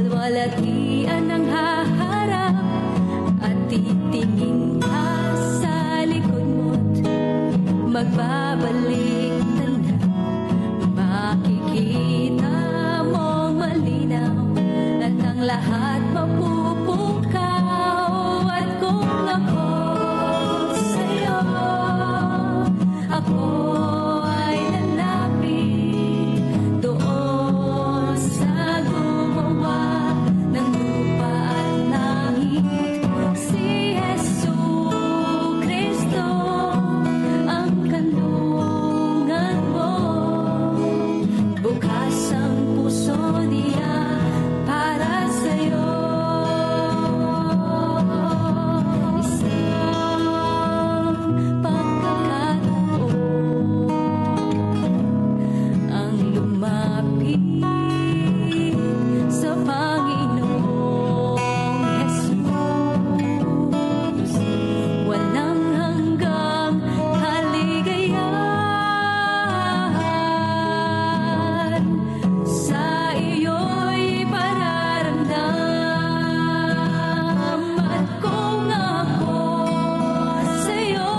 Kalwalatian ang haharap at titingin ka sa likod mo't magbabalik na makikita mong malinaw at ang lahat mapupukaw. At kung ako sa'yo, ako ay lalapit doon sa gumawa ng lupa at langit. Si Jesucristo ang kanlungan mo. Bukas ang puso niya para sa'yo. Isang pagkakataon ang lumapit sa Panginoong Jesus. Walang hanggang kaligayahan sa iyo'y pararamdam. At kung ako sa'yo,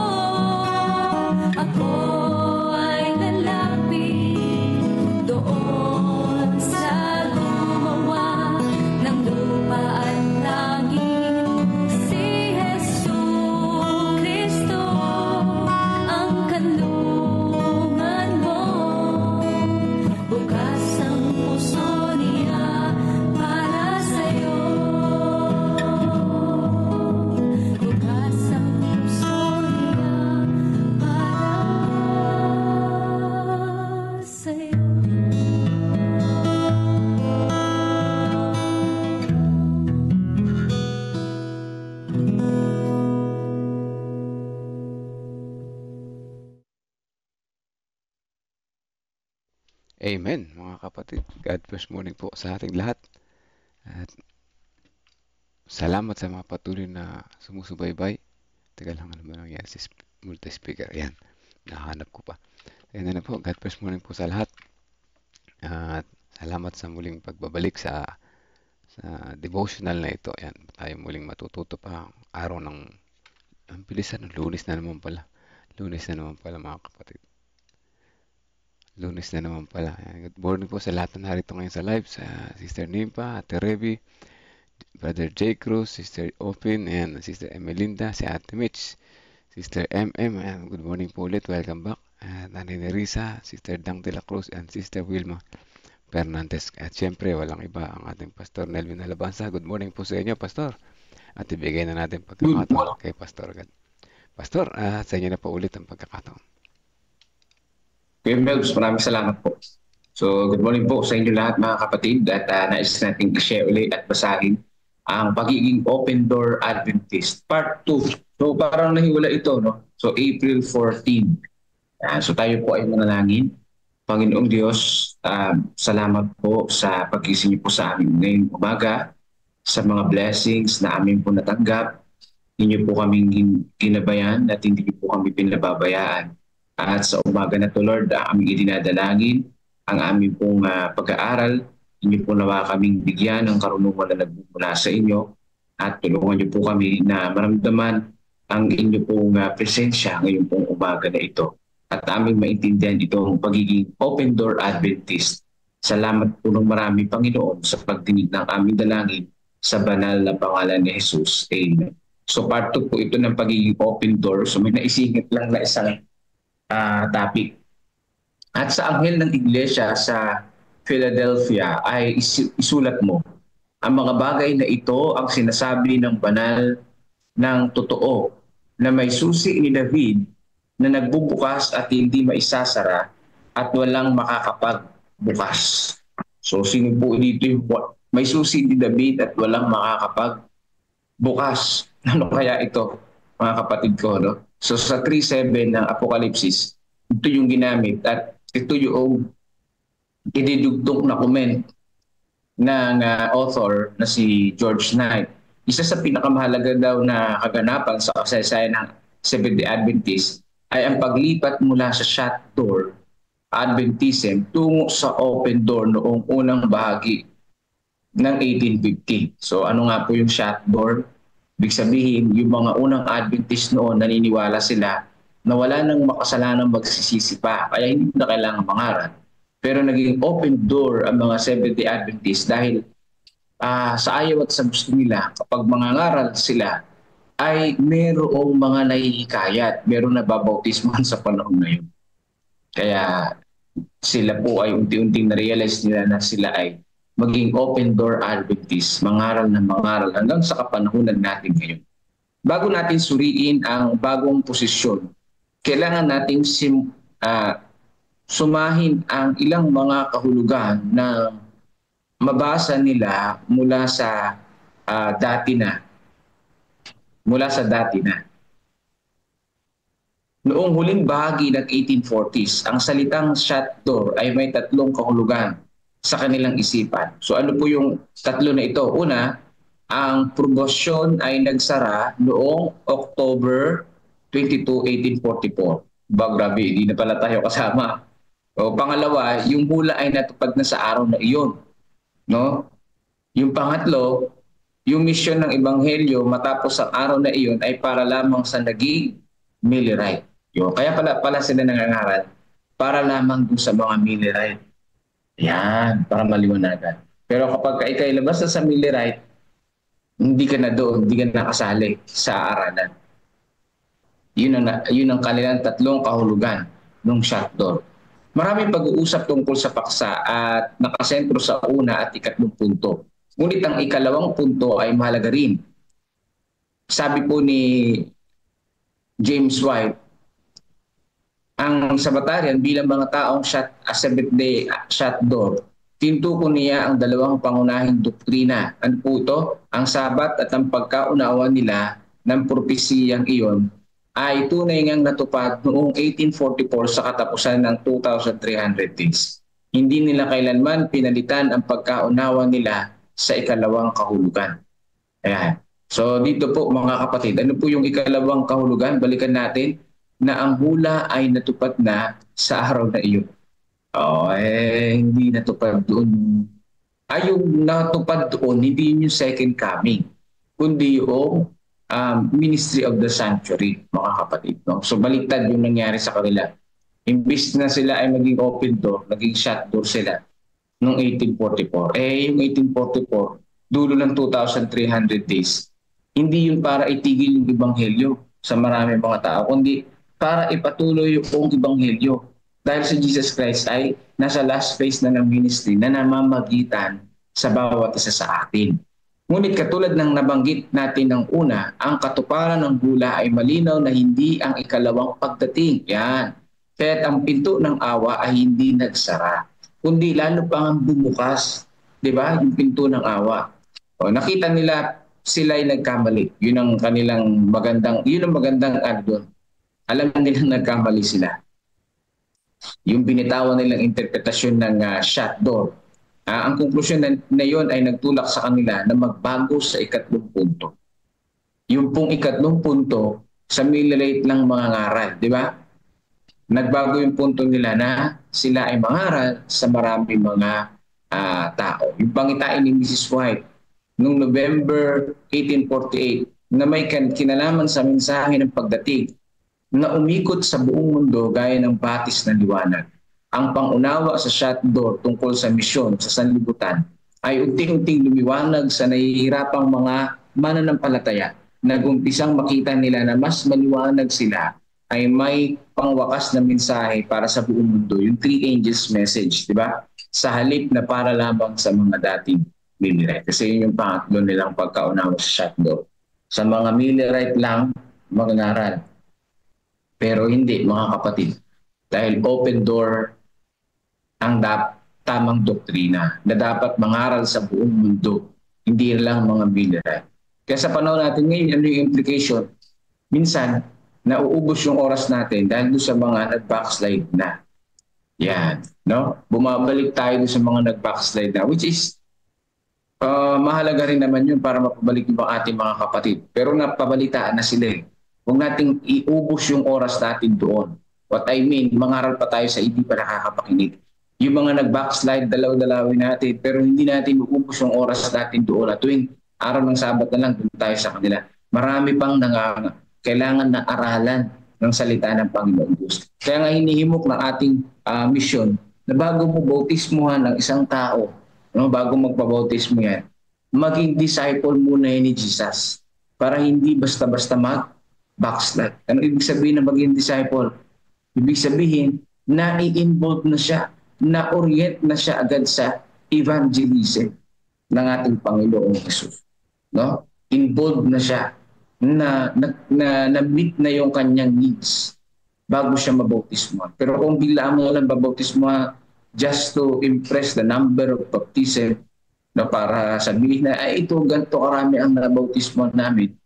ako ay lalapit doon sa gumawa ng lupa at langit. Si Jesucristo ang kanlungan mo. Bukas ang puso niya para sa'yo. Bukas ang puso niya para sa'yo. Amen, mga kapatid. God bless morning po sa ating lahat. At salamat sa mga patuloy na sumusubaybay. Teka lang, ano ba nangyari sa multi-speaker? Ayan, nahanap ko pa. Ayan na po, God bless morning po sa lahat. At salamat sa muling pagbabalik sa devotional na ito. Ayan, tayo muling matututo pa ang araw ng ang bilisan ng Lunes na naman pala. Lunes na naman pala, mga kapatid. Lunes na naman pala. Ayan, good morning po sa lahat na narito ngayon sa live. Sa Sister Nimpa, Ate Reby, Brother J. Cruz, Sister Open, and Sister Emelinda, si Ate Mitch, Sister MM, and good morning po ulit. Welcome back. At Nanay Nerissa, Sister Dang de la Cruz, and Sister Wilma Fernandez. At syempre, walang iba ang ating Pastor Nelvin Alabanza. Good morning po sa inyo, Pastor. At ibigay na natin pagkakataon kay Pastor agad. Pastor, sa inyo na po ulit ang pagkakataon. Kuya Melbs, maraming salamat po. So, good morning po sa inyo lahat, mga kapatid. At nais natin i-share ulit at basahin ang pagiging Open Door Adventist Part 2. So, parang nahiwala ito, no? So, April 14. So, tayo po ay manalangin. Panginoong Diyos, salamat po sa pagkising niyo po sa amin ngayong umaga, sa mga blessings na amin po natanggap. Hindi po kaming ginabayan at hindi po kami pinababayaan. At sa umaga na to, Lord, aming idinadalangin ang aming pong pag-aaral. Inyo po nawa kaming bigyan ng karunungan na nagmumula sa inyo at tulungan niyo po kami na maramdaman ang inyo pong presensya ngayong pong umaga na ito at aming maintindihan itong pagiging Open Door Adventist. Salamat po ng marami, Panginoon, sa pagdinig ng aming dalangin sa banal na pangalan ni Jesus. Amen. So part 2 po ito ng pagiging open door. So may naisingit lang na isang topic. At sa anghel ng iglesia sa Philadelphia ay isulat mo, ang mga bagay na ito ang sinasabi ng banal ng totoo na may susi ni David na nagbubukas at hindi maisasara at walang makakapagbukas. So sino po dito yung may susi ni David at walang makakapagbukas? Ano kaya ito, mga kapatid ko, no? So sa 3:7 ng Apokalipsis, ito yung ginamit at ito yung ididugtong na comment ng author na si George Knight. Isa sa pinakamahalaga daw na kaganapan sa kasaysayan ng Seventh-day Adventist ay ang paglipat mula sa shut door Adventism tungo sa open door noong unang bahagi ng 1850. So ano nga po yung shut door? Ibig sabihin, yung mga unang Adventist noon, naniniwala sila na wala nang makasalanang magsisisi pa. Kaya hindi na kailangan mangaral. Pero naging open door ang mga Seventh-day Adventists dahil sa ayaw at sa gusto nila, kapag mangangaral sila, ay merong mga nahihikayat, meron na babautisman sa panahon na yun. Kaya sila po ay unti-unting na-realize nila na sila ay maging open door Adventist, mangaral na mangaral hanggang sa kapanahunan natin ngayon. Bago natin suriin ang bagong posisyon, kailangan natin sumahin ang ilang mga kahulugan na mabasa nila mula sa dati na. Noong huling bahagi ng 1840s, ang salitang shut door ay may tatlong kahulugan sa kanilang isipan. So ano po yung tatlo na ito? Una, ang promosyon ay nagsara noong October 22, 1844. Grabe, hindi na pala tayo kasama. O, pangalawa, yung hula ay natupad na sa araw na iyon. No? Yung pangatlo, yung misyon ng Ebanghelyo matapos ang araw na iyon ay para lamang sa naging Millerite. Kaya pala sila nangangaral para lamang dun sa mga Millerite. Yan, para maliwanagan. Pero kapag ikay labas na sa Millerite, hindi ka na doon, hindi ka nakasali sa aralan. Yun ang kanilang tatlong kahulugan ng shut door. Maraming pag-uusap tungkol sa paksa at nakasentro sa una at ikatlong punto. Ngunit ang ikalawang punto ay mahalaga rin. Sabi po ni James White, ang Sabbatarian bilang mga taong Seventh-day shut door, tinutukoy niya ang dalawang pangunahing doktrina. Ano po ito? Ang Sabat at ang pagkaunawa nila ng propesiyang iyon ay tunay ngang natupad noong 1844 sa katapusan ng 2,300 days. Hindi nila kailanman pinalitan ang pagkaunawa nila sa ikalawang kahulugan. Ayan. So dito po mga kapatid, ano po yung ikalawang kahulugan? Balikan natin na ang hula ay natupad na sa araw na iyon. Hindi natupad doon. Yung natupad doon, hindi yung second coming, kundi yung ministry of the sanctuary, mga kapatid. No? So baliktad yung nangyari sa kanila. Imbis na sila ay maging open door, naging shut door sila noong 1844. Yung 1844, dulo ng 2,300 days, hindi yun para itigil yung Ebanghelyo sa maraming mga tao, kundi para ipatuloy yung Ebanghelyo. Dahil si Jesus Christ ay nasa last phase na ng ministry na namamagitan sa bawat isa sa atin. Ngunit katulad ng nabanggit natin ng una, ang katuparan ng hula ay malinaw na hindi ang ikalawang pagdating. Yan. Kaya't ang pinto ng awa ay hindi nagsara, kundi lalo pang bumukas. Diba? Yung pinto ng awa. Nakita nila sila ay nagkamali. Yun ang magandang doon. Alam nilang nagkamali sila. Yung binitawan nilang interpretasyon ng shut door. Ang konklusyon na yun ay nagtulak sa kanila na magbago sa ikatlong punto. Yung pong ikatlong punto, sa Millerite lang mga ngaral, di ba? Nagbago yung punto nila na sila ay mangaral sa maraming mga tao. Yung pangitain ni Mrs. White noong November 1848 na may kinalaman sa mensahe ng pagdating na umikot sa buong mundo gaya ng batis na liwanag. Ang pangunawa sa shut door tungkol sa misyon sa sanlibutan ay unting-unting lumiwanag sa nahihirapang mga mananampalataya. Nagumpisang makita nila na mas maliwanag sila ay may pangwakas na mensahe para sa buong mundo. Yung three angels message, di ba? Sa halip na para lamang sa mga dating Millerite. Kasi yun yung pangatlo nilang pagkaunawa sa shut door. Sa mga Millerite lang, magngaral. Pero hindi, mga kapatid. Dahil open door ang tamang doktrina na dapat mangaral sa buong mundo, hindi lang mga Millerite. Kaya sa panahon natin ngayon, ano yung implication? Minsan, nauubos yung oras natin dahil doon sa mga nag-backslide na. Yan. No? Bumabalik tayo doon sa mga nag-backslide na, which is mahalaga rin naman yun para mapabalik yung ating mga kapatid. Pero napabalitaan na sila eh. Huwag nating iubos yung oras natin doon. What I mean, mangaral pa tayo sa hindi pa nakakapakinig. Yung mga nag-backslide, dalaw-dalawin natin, pero hindi natin maubos yung oras natin doon. At tuwing araw ng Sabat na lang, doon tayo sa kanila. Marami pang kailangan na aralan ng salita ng Panginoon Diyos. Kaya nga hinihimok ng ating misyon na bago mo bautismuhan ng isang tao, no, bago magpabautismo yan, maging disciple muna yan ni Jesus para hindi basta-basta mag-backslide. Ano ibig sabihin na maging disciple? Ibig sabihin, na-i-involve na siya, na-orient na siya agad sa evangelism ng ating Panginoong Jesus. No? Involved na siya, na-meet na yung kanyang needs bago siya mabautismo. Pero kung bigla mo lang babautismo just to impress the number of baptism, na para sabihin na, ay ito, ganito karami ang nabautismo namin,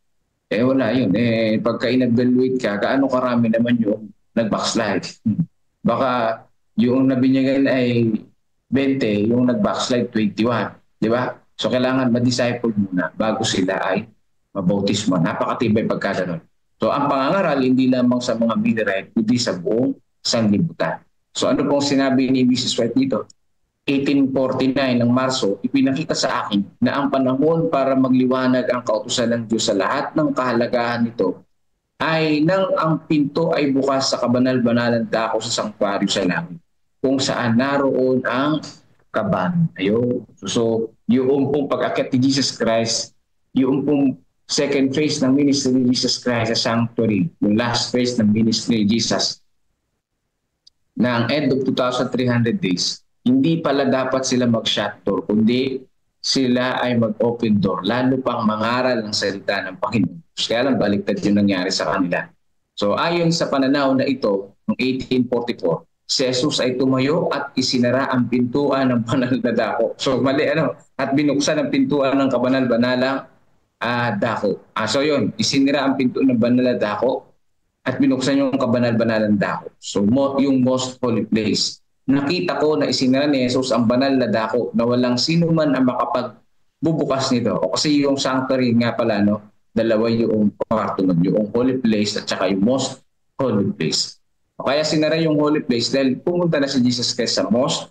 eh wala yun. Eh, pagka in-evaluate ka, kaano karami naman yung nag-backslide. Baka yung nabinyagan ay 20, yung nag-backslide 21. Di ba? So kailangan ma-disciple muna bago sila ay mabautismo. Napakatibay pagka ganun. So ang pangangaral, hindi lamang sa mga Millerite, kundi sa buong sanlibutan. So ano pong sinabi ni Mrs. White dito? 1849 ng Marso, ipinakita sa akin na ang panahon para magliwanag ang kautusan ng Diyos sa lahat ng kahalagahan nito ay nang ang pinto ay bukas sa kabanal-banalan dako sa sanktuaryo sa langit, kung saan naroon ang kaban. Ayun. So yung pong pag-akyat ni Jesus Christ, yung pong second phase ng ministry ni Jesus Christ sa sanctuary, yung last phase ng ministry ni Jesus, na ang end of 2,300 days, hindi pala dapat sila mag-shut door, kundi sila ay mag-open door, lalo pang mangaral ng salita ng Panginoon. Kaya lang baliktad yung nangyari sa kanila. So ayon sa pananaw na ito, noong 1844, si Jesus ay tumayo at isinara ang pintuan ng banal na dako. So mali at binuksan ang pintuan ng kabanal-banalang dako. So yun, isinira ang pintuan ng banal na dako at binuksan yung kabanal-banalang dako. So yung most holy place. Nakita ko na isinara ni Jesus ang banal na dako na walang sino man ang makapagbubukas nito. O kasi yung sanctuary nga pala, dalawa yung kwarto nun, yung holy place at saka yung most holy place. O kaya sinara yung holy place dahil pumunta na si Jesus Christ sa most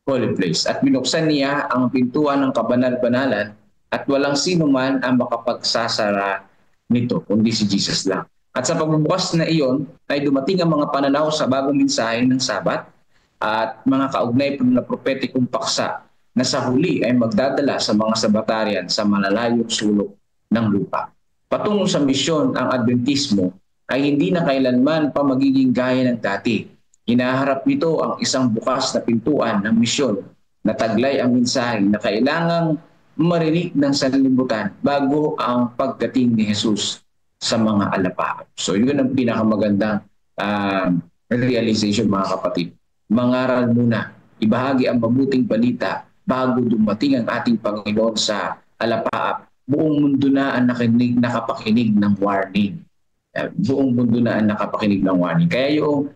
holy place at binuksan niya ang pintuan ng kabanal-banalan at walang sino man ang makapagsasara nito kundi si Jesus lang. At sa pagbubukas na iyon ay dumating ang mga pananaw sa bagong mensahe ng Sabat at mga kaugnay na propetikong paksa na sa huli ay magdadala sa mga Sabatarian sa malalayong sulok ng lupa. Patungo sa misyon, ang Adventismo ay hindi na kailanman pa magiging gaya ng dati. Hinaharap nito ang isang bukas na pintuan ng misyon na taglay ang mensahe na kailangang marinig ng sanlibutan bago ang pagdating ni Jesus sa mga alapaap. So yun ang pinakamagandang realization, mga kapatid. Mangaral muna, ibahagi ang mabuting balita bago dumating ang ating Panginoon sa alapaap. Buong mundo na ang nakapakinig ng warning. Buong mundo na ang nakapakinig ng warning. Kaya yung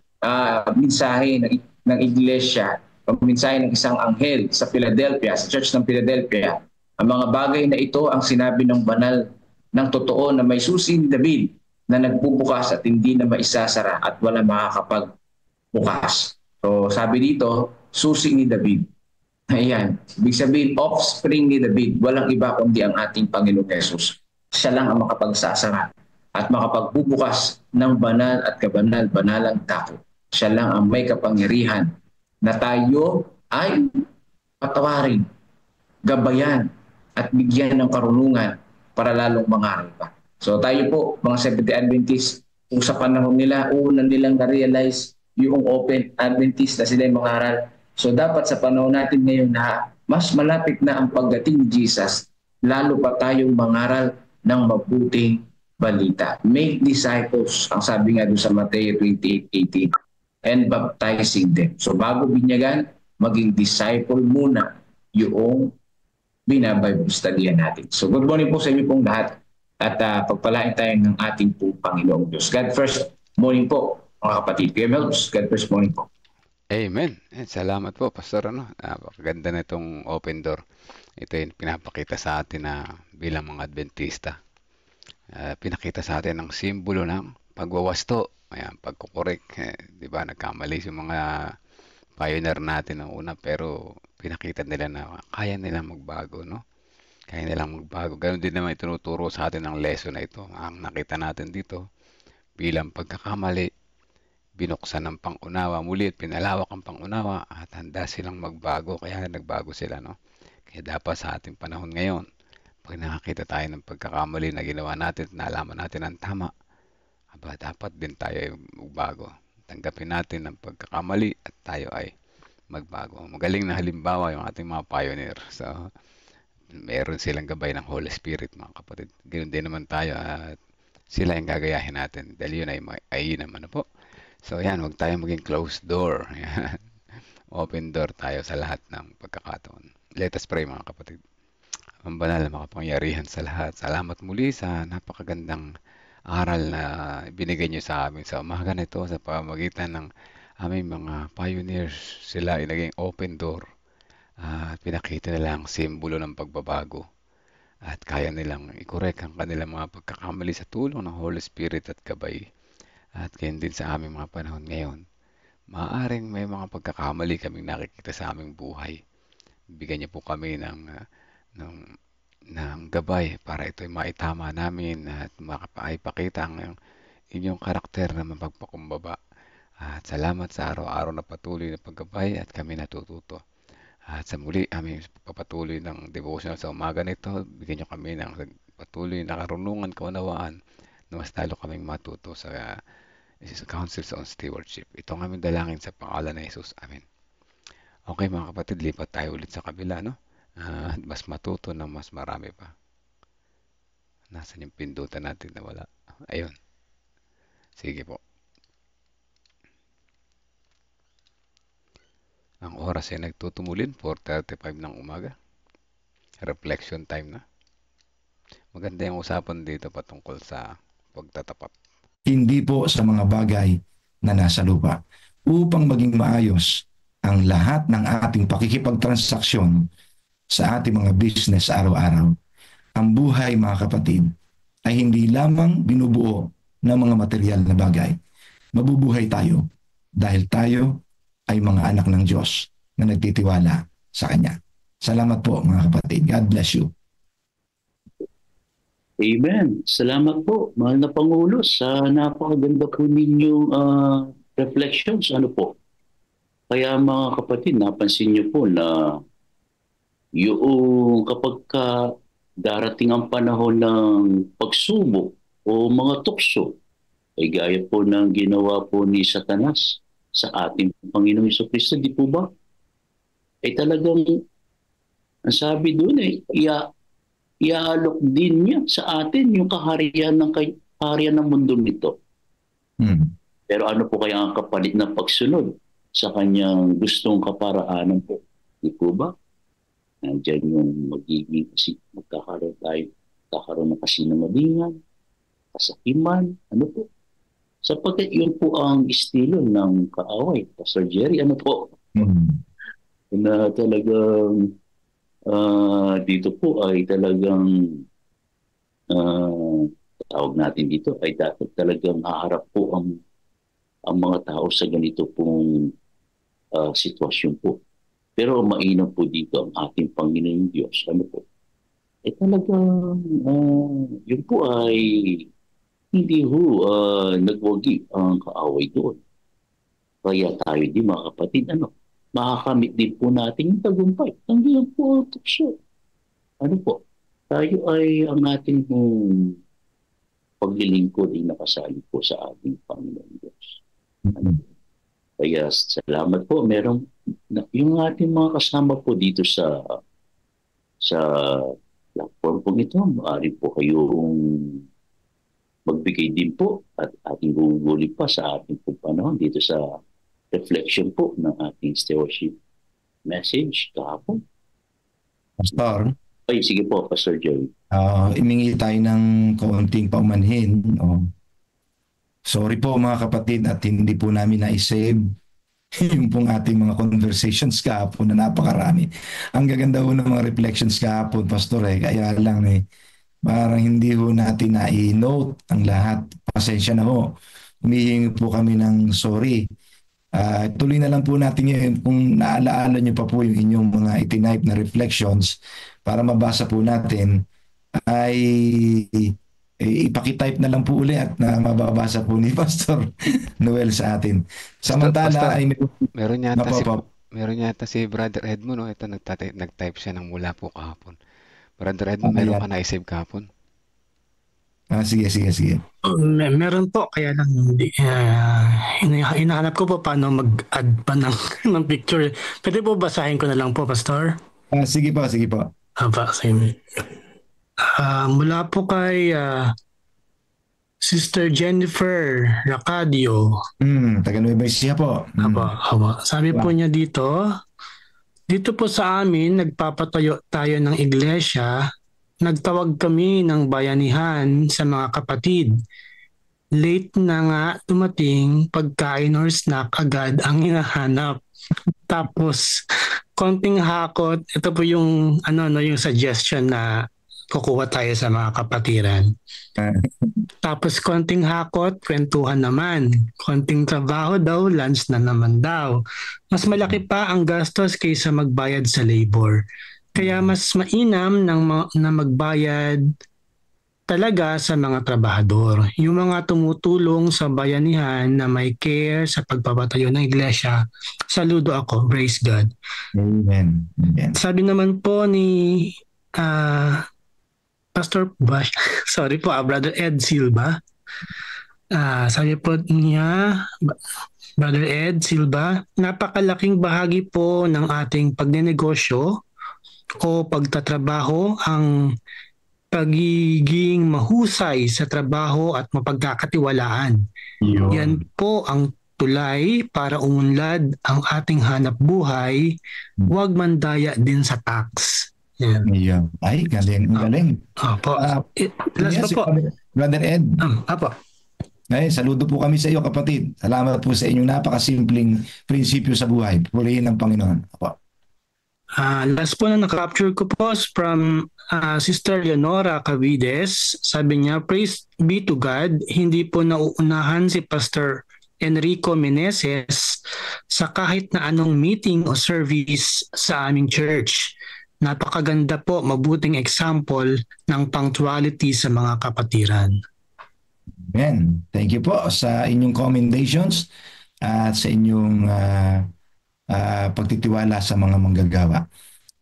mensahe ng iglesia, ang mensahe ng isang anghel sa Philadelphia, sa Church ng Philadelphia, ang mga bagay na ito ang sinabi ng banal ng totoo na may susi ni David na nagbubukas at hindi na maisasara at wala makakapagbukas. So sabi dito, susi ni David. Ayan. Ibig sabihin, offspring ni David. Walang iba kundi ang ating Panginoong Jesus. Siya lang ang makapagsasara at makapagbubukas ng banal at kabanal-banalang dako. Siya lang ang may kapangyarihan na tayo ay patawarin, gabayan at bigyan ng karunungan para lalong mangaral pa. So tayo po, mga Seventh-day Adventists, kung sa panahon nila, una nilang na-realize yung open Adventist na sila yung mangaral. So dapat sa panahon natin ngayon na mas malapit na ang pagdating ni Jesus, lalo pa tayong mangaral ng mabuting balita. Make disciples, ang sabi nga doon sa Matthew 28:18, and baptizing them. So bago binyagan, maging disciple muna yung binabible studyan natin. So good morning po sa inyo pong lahat at pagpalain tayo ng ating po Panginoong Diyos. God first morning po, mga kapatid. God first morning po. Amen. Salamat po, Pastor. Napakaganda na itong open door. Ito yung pinapakita sa atin na bilang mga Adventista. Pinakita sa atin ang simbolo ng pagwawasto. Ayan, pagkukorek. Di ba, nagkamali yung mga pioneer natin ng una, pero pinakita nila na kaya nilang magbago, no? Kaya nilang magbago. Ganon din naman itinuturo sa atin ang lesson na ito. Ang nakita natin dito, bilang pagkakamali, binuksan ng pangunawa muli at pinalawak ang pangunawa at handa silang magbago. Kaya nagbago sila, no? Kaya dapat sa ating panahon ngayon, pag nakakita tayo ng pagkakamali na ginawa natin at nalaman natin ang tama, dapat din tayo magbago. Tanggapin natin ang pagkakamali at tayo ay magbago. Magaling na halimbawa yung ating mga pioneer. So, meron silang gabay ng Holy Spirit, mga kapatid. Ganoon din naman tayo at sila yung gagayahin natin dahil yun ay naman po. So, yan, huwag tayo maging closed door. Open door tayo sa lahat ng pagkakataon. Let us pray, mga kapatid. Ang banal na makapangyarihan sa lahat. Salamat muli sa napakagandang aral na binigay niyo sa amin sa umaga na ito sa pamamagitan ng aming mga pioneers. Sila ay naging open door at pinakita nila ang simbolo ng pagbabago at kaya nilang i-correct ang kanilang mga pagkakamali sa tulong ng Holy Spirit at gabay. At kaya din sa aming mga panahon ngayon, maaaring may mga pagkakamali kaming nakikita sa aming buhay. Bigyan niyo po kami ng gabay para ito'y maitama namin at makapaipakita ang inyong karakter na mapagpakumbaba. At salamat sa araw-araw na patuloy na paggabay at kami natututo. At sa muli, aming papatuloy ng devotional sa umaga nito, bigyan niyo kami ng patuloy na karunungan, kaunawaan na mas talo kaming matuto sa Councils on Stewardship. Ito ang aming dalangin sa pangalan ni Jesus. Amen. Okay mga kapatid, lipat tayo ulit sa kabila, no? Mas matuto ng mas marami pa. Nasaan yung pindutan natin na wala? Ayun. Sige po. Ang oras ay nagtutumulin, 4:35 ng umaga. Reflection time na. Maganda yung usapan dito patungkol sa pagtatapat. Hindi po sa mga bagay na nasa lupa. Upang maging maayos ang lahat ng ating pakikipagtransaksyon sa ating mga business araw-araw, ang buhay, mga kapatid, ay hindi lamang binubuo ng mga material na bagay. Mabubuhay tayo dahil tayo ay mga anak ng Diyos na nagtitiwala sa Kanya. Salamat po mga kapatid. God bless you. Amen. Salamat po, mahal na Pangulo, sa napakaganda po ninyong reflections. Ano po? Kaya mga kapatid, napansin niyo po na yung kapag darating ang panahon ng pagsubok o mga tukso, ay gaya po ng ginawa po ni Satanas sa ating Panginoong Jesucristo, di po ba? Ay talagang, ang sabi doon ay, iaalok din niya sa atin yung kaharian ng mundo nito. Pero ano po kaya ang kapalit na pagsunod sa kanyang gustong kaparaanan po? Di po ba? Nandiyan yung magkakaroon ng kasinungalingan, kasakiman, ano po? Sapagkat yun po ang estilo ng kaaway. Pastor Jerry, ano po? Na talagang dito po ay talagang tawag natin dito ay dapat talagang haharap po ang mga tao sa ganito pong sitwasyon po. Pero mainam po dito ang ating Panginoon Diyos. Ano po? Ay talagang yun po ay hindi nagwagi ang kaaway doon. Kaya tayo di mga kapatid, makakamit din po natin yung tagumpay. Tanggihan po ang tukso. Ano po? Tayo ay ang ating paglilingkod ay nakasali po sa ating Panginoon Diyos. Kaya salamat po. Merong yung ating mga kasama po dito sa platform po ito, maaari po kayong magbigay din po at ating guguli pa sa ating po panahon dito sa reflection po ng ating stewardship message kahapon. Pastor? Ay, sige po, Pastor Jerry. Imingi tayo ng kaunting paumanhin. Sorry po mga kapatid at hindi po namin na-save yung pong ating mga conversations kahapon na napakarami. Ang gaganda ho ng mga reflections kahapon, Pastor, kaya lang parang hindi ho natin na-i-note ang lahat. Pasensya na ho. Humihingi po kami ng sorry Tuloy na lang po natin ngayon kung naalaala niyo pa po yung inyong mga itinipe na reflections para mabasa po natin ay ipakitype na lang po uli at na mababasa po ni Pastor Noel sa atin. Samantala Pastor, ay meron yata si Napo. meron yata si Brother Edmond, no? Ito nag-type siya ng mula po kahapon. Brother Edmond, Ayan. meron ka na-save kahapon? Sige. Meron po, kaya lang hinahanap ko po paano mag-add pa ng, ng picture. Pwede po basahin ko na lang po, Pastor? Sige po. Sige. Mula po kay Sister Jennifer Racadio. Taga Nueva Ecija po. Haba. Sabi po niya dito po sa amin, nagpapatayo tayo ng iglesia. Nagtawag kami ng bayanihan sa mga kapatid. Late na nga dumating, pagkain or snack agad ang hinahanap. Tapos, konting hakot, ito po yung, yung suggestion na kukuha tayo sa mga kapatiran. Tapos konting hakot, kwentuhan naman. Konting trabaho daw, lunch na naman daw. Mas malaki pa ang gastos kaysa magbayad sa labor. Kaya mas mainam na magbayad talaga sa mga trabahador. Yung mga tumutulong sa bayanihan na may care sa pagpapatayo ng iglesia, saludo ako. Praise God. Amen. Sabi naman po ni Pastor Bash, sorry po, Brother Ed Silva. Sabi po niya, Brother Ed Silva, napakalaking bahagi po ng ating pagnenegosyo o pagtatrabaho ang pagiging mahusay sa trabaho at mapagkakatiwalaan. Yan po ang tulay para umunlad ang ating hanap buhay, huwag mandaya din sa tax. Yan. Ay, galing. Opo. Last pa po. Brother Ed. Opo. Ay, saludo po kami sa iyo, kapatid. Salamat po sa inyong napakasimpleng prinsipyo sa buhay. Purihin ng Panginoon. Opo. Last po na na-capture ko po from Sister Leonora Cavides. Sabi niya, praise be to God, hindi po nauunahan si Pastor Enrico Meneses sa kahit na anong meeting o service sa aming church. Napakaganda po, mabuting example ng punctuality sa mga kapatiran. Amen. Thank you po sa inyong commendations at sa inyong pagtitiwala sa mga manggagawa.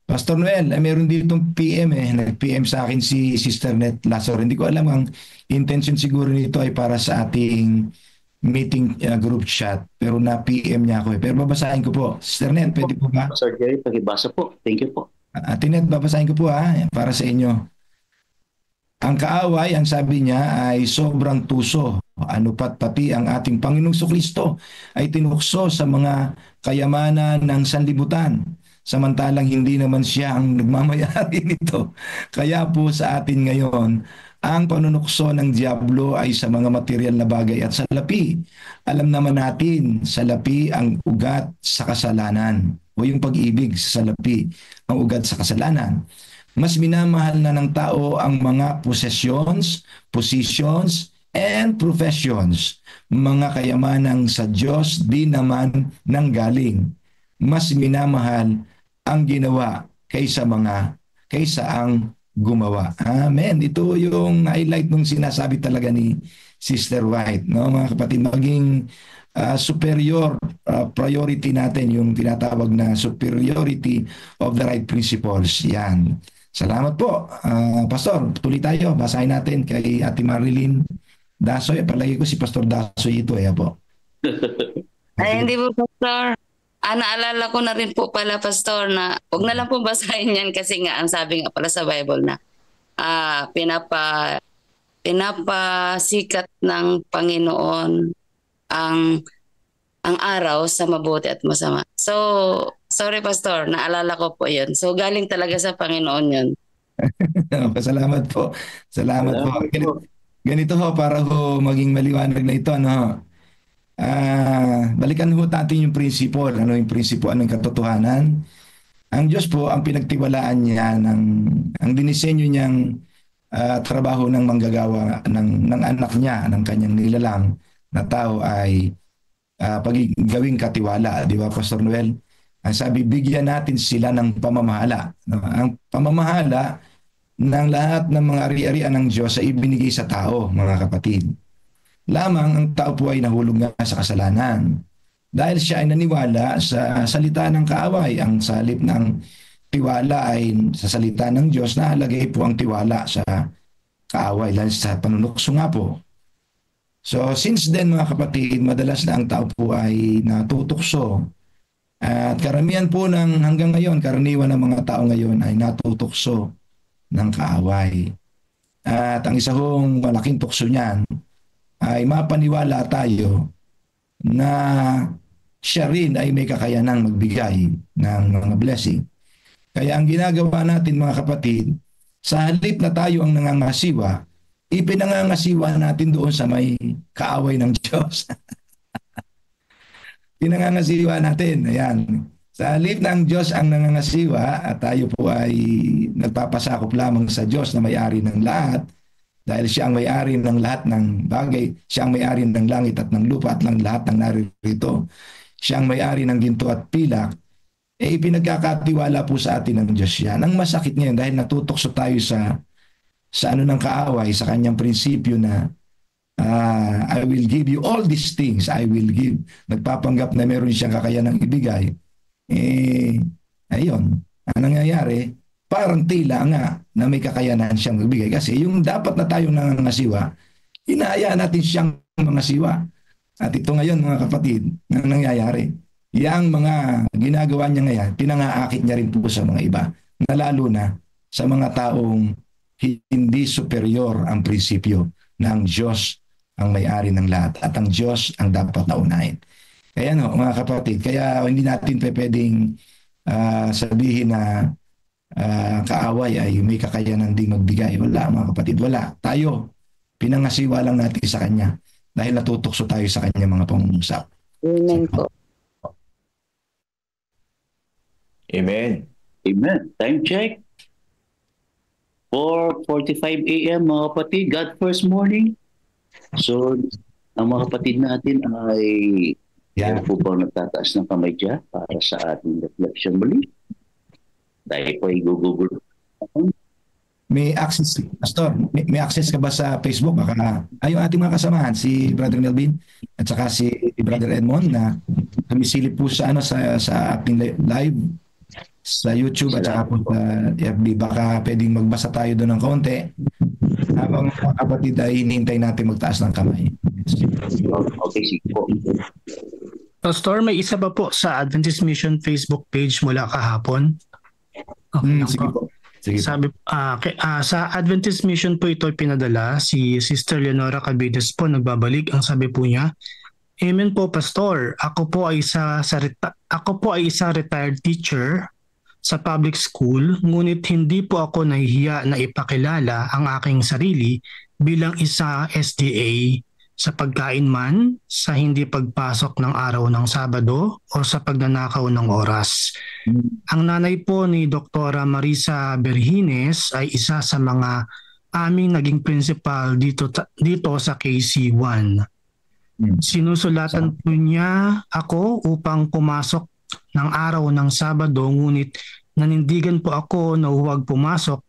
Pastor Noel, meron ditong PM nag-PM sa akin si Sister Net Lazaro. Hindi ko alam, ang intention siguro nito ay para sa ating meeting group chat, pero na-PM niya ako. Pero babasahin ko po. Sister Net, pwede po ba? Pastor Jerry, pakibasa po. Thank you po. Ate Net, babasahin ko po para sa inyo. Ang kaaway, ang sabi niya, ay sobrang tuso. Ano pati ang ating Panginoong Kristo ay tinukso sa mga kayamanan ng sanlibutan. Samantalang hindi naman siya ang nagmamayari nito. Kaya po sa atin ngayon, ang panunukso ng Diablo ay sa mga material na bagay at salapi. Alam naman natin, salapi ang ugat sa kasalanan o yung pag-ibig sa salapi ang ugat sa kasalanan. Mas minamahal na ng tao ang mga possessions, positions, and professions. Mga kayamanang sa Diyos di naman nanggaling. Mas minamahal ang ginawa kaysa ang gumawa. Amen. Ito yung highlight ng sinasabi talaga ni Sister White. No? Mga kapatid, maging superior priority natin, yung tinatawag na superiority of the right principles. Yan. Salamat po. Pastor, tuloy tayo. Basahin natin kay Ate Marilyn Dasoy. Palagi ko si Pastor Dasoy ito. Po. Ay, hindi po, Pastor. Naalala ko na rin po pala, Pastor, na huwag na lang po basahin yan kasi nga ang sabi nga pala sa Bible na pinapasikat ng Panginoon ang araw sa mabuti at masama. So, sorry, Pastor, naalala ko po yun. So, galing talaga sa Panginoon yun. Salamat po. Salamat po. Ganito ho, para ho maging maliwanag na ito, balikan ho natin yung prinsipyo. Ano yung prinsipyo? Ano yung katotohanan? Ang Diyos po, ang pinagtiwalaan niya, ang dinisenyo niyang trabaho ng manggagawa ng anak niya, ng kanyang nilalang na tao ay gawing katiwala, di ba Pastor Noel? Ang sabi, bigyan natin sila ng pamamahala. No? Ang pamamahala ng lahat ng mga ari-arian ng Diyos ay ibinigay sa tao, mga kapatid. Lamang ang tao po ay nahulog nga sa kasalanan. Dahil siya ay naniwala sa salita ng kaaway, ang salip ng tiwala ay sa salita ng Diyos, nahalagay po ang tiwala sa kaaway, lalo sa panunukso nga po. So since then mga kapatid, madalas na ang tao po ay natutukso. At karamihan po ng hanggang ngayon, karaniwan ng mga tao ngayon ay natutukso ng kaaway. At ang isa hong malaking tukso niyan ay mapaniwala tayo na siya rin ay may kakayanang magbigay ng mga blessing. Kaya ang ginagawa natin mga kapatid, sa halip na tayo ang nangangasiwa, ipinangangasiwa natin doon sa may kaaway ng Diyos. Pinangangasiwa natin. Ayan. Sa halip ng Diyos ang nangangasiwa at tayo po ay nagpapasakop lamang sa Diyos na may-ari ng lahat, dahil siya ang may-ari ng lahat ng bagay, siya ang may-ari ng langit at ng lupa at ng lahat ng naririto. Siya ang may-ari ng ginto at pilak, ipinagkakatiwala po sa atin ng Diyos yan. Ang masakit ngayon dahil natutokso tayo sa ano ng kaaway, sa kanyang prinsipyo na I will give you all these things, I will give. Nagpapanggap na meron siyang kakayanang ibigay. Ayun, ang nangyayari, parang tila nga na may kakayanan siyang magbigay. Kasi yung dapat na tayong nangangasiwa, hinahayaan natin siyang mangasiwa. At ito ngayon mga kapatid, ang nangyayari, yang mga ginagawa niya ngayon, pinangaakit niya rin po sa mga iba, na lalo na sa mga taong hindi superior ang prinsipyo ng Diyos ang may-ari ng lahat at ang Diyos ang dapat na unahin. Kaya mga kapatid, kaya hindi natin pwedeng sabihin na kaaway ay may kakayanan ding magbigay. Wala mga kapatid, wala. Tayo, pinangasiwa lang natin sa Kanya dahil natutokso tayo sa Kanya mga pangungusap. Amen po. Amen. Amen. Time check. 4:45 a.m. mga kapatid. God first morning. So, ang mga kapatid natin ay po bang nagtataas ng kamay dyan para sa ating reflection muli? Dahil po ay Google. May access, Pastor, may access ka ba sa Facebook? Baka yung ating mga kasamahan, si Brother Melvin at saka si Brother Edmond na sumisilip po sa ating live sa YouTube at saka po sa FB. Baka pwedeng magbasa tayo doon ng konti habang mga kapatid ay hinihintay natin magtaas ng kamay. Okay, sige po. Pastor, may isa pa po sa Adventist Mission Facebook page mula kahapon. Okay, sige po. Sige. Sabi, sa Adventist Mission po ito pinadala, si Sister Leonora Cabides po nagbabalik. Ang sabi po niya, Amen po Pastor, ako po ay isang retired teacher sa public school, ngunit hindi po ako nahihiya na ipakilala ang aking sarili bilang isa SDA sa pagkain man, sa hindi pagpasok ng araw ng Sabado o sa pagnanakaw ng oras. Ang nanay po ni Dr. Marisa Berhines ay isa sa mga aming naging principal dito sa KC1. Sinusulatan po niya ako upang pumasok ng araw ng Sabado, ngunit nanindigan po ako na huwag pumasok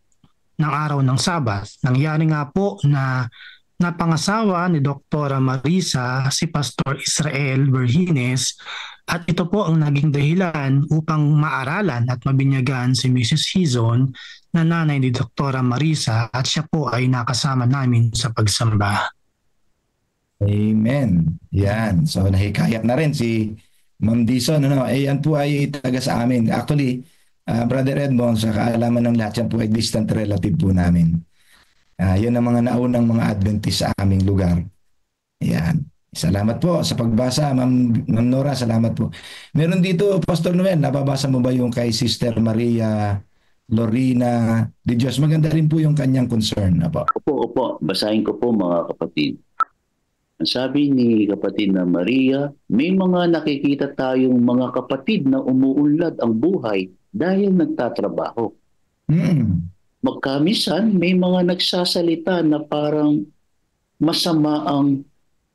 ng araw ng Sabat. Nangyari nga po na napangasawa ni Dr. Marisa si Pastor Israel Berhines at ito po ang naging dahilan upang maaralan at mabinyagan si Mrs. Hizon na nanay ni Dr. Marisa at siya po ay nakasama namin sa pagsamba. Amen. Yan. So nahikayat na rin si Ma'am Dison. Yan po ay taga sa amin. Actually, Brother Edmond, sa kaalaman ng lahat, yan po ay distant relative po namin. Yun ang mga naunang mga Adventist sa aming lugar. Yan. Salamat po sa pagbasa, Ma'am Nora. Salamat po. Meron dito, Pastor Noel, nababasa mo ba yung kay Sister Maria Lorena de Dios? Maganda rin po yung kanyang concern. Opo. Basahin ko po mga kapatid. Ang sabi ni kapatid na Maria, may mga nakikita tayong mga kapatid na umuunlad ang buhay dahil nagtatrabaho. Magkamisan, may mga nagsasalita na parang masama ang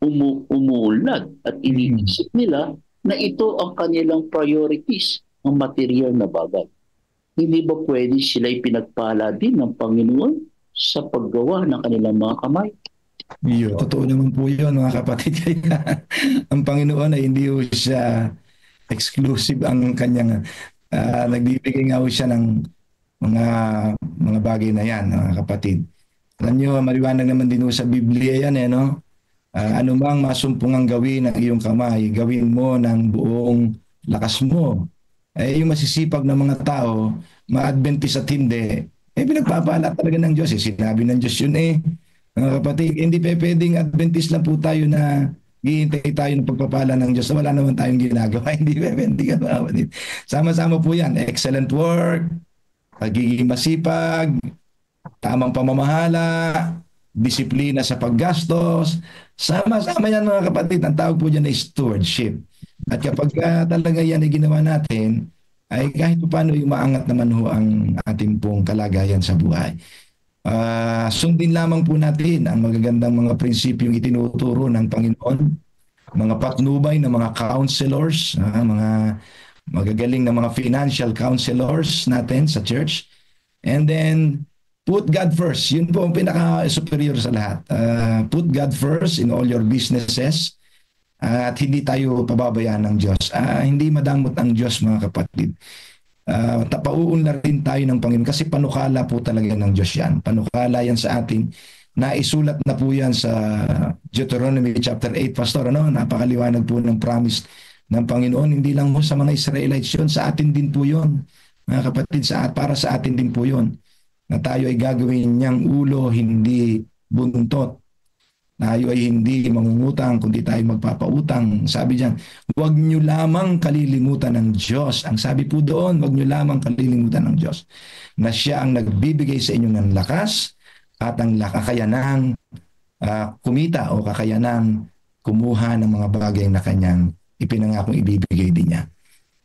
umuunlad at iniisip nila na ito ang kanilang priorities, ang material na bagay. Hindi ba pwede sila ipinagpala din ng Panginoon sa paggawa ng kanilang mga kamay? Totoo naman po yun, mga kapatid. Kaya ang Panginoon ay hindi po siya exclusive ang kanyang nagbibigay nga po siya ng mga bagay na yan, mga kapatid. Alam nyo, maliwanag naman din po sa Biblia yan, no? Anumang masumpungang gawin ng iyong kamay, gawin mo ng buong lakas mo. Yung masisipag na mga tao, ma-Adventist at hindi, pinagpapala talaga ng Diyos. Sinabi ng Diyos yun mga kapatid, hindi pwedeng Adventist lang po tayo na hihintay tayo ng pagpapala ng Diyos. Wala naman tayong ginagawa. Hindi pwede ka, mga kapatid. Sama-sama po yan. Excellent work, pagiging masipag, tamang pamamahala, disiplina sa paggastos. Sama-sama yan, mga kapatid. Ang tawag po dyan ay stewardship. At kapag talaga yan ay ginawa natin, ay kahit paano yung maangat naman ho ang ating pong kalagayan sa buhay. Sundin lamang po natin ang magagandang mga prinsipyong itinuturo ng Panginoon, mga patnubay ng mga counselors, mga magagaling na mga financial counselors natin sa church. And then, put God first. Yun po ang pinaka-superior sa lahat. Put God first in all your businesses at hindi tayo pababayaan ng Diyos. Hindi madamot ang Diyos, mga kapatid. Tapauunlad rin tayo ng Panginoon kasi panukala po talaga ng Diyos yan. Panukala yan sa atin. Naisulat na po yan sa Deuteronomy chapter 8, Pastor. Napakaliwanag po ng promise ng Panginoon. Hindi lang po sa mga Israelites yun, sa atin din po yun. Mga kapatid, para sa atin din po yun. Na tayo ay gagawin niyang ulo, hindi buntot. Tayo ay hindi mangungutang, kundi tayo magpapautang. Sabi diyan, huwag niyo lamang kalilimutan ng Diyos. Ang sabi po doon, huwag niyo lamang kalilimutan ng Diyos. Na siya ang nagbibigay sa inyo ng lakas at ang kakayanang kumita o kakayanang kumuha ng mga bagay na kanyang ipinangakong ibibigay din niya.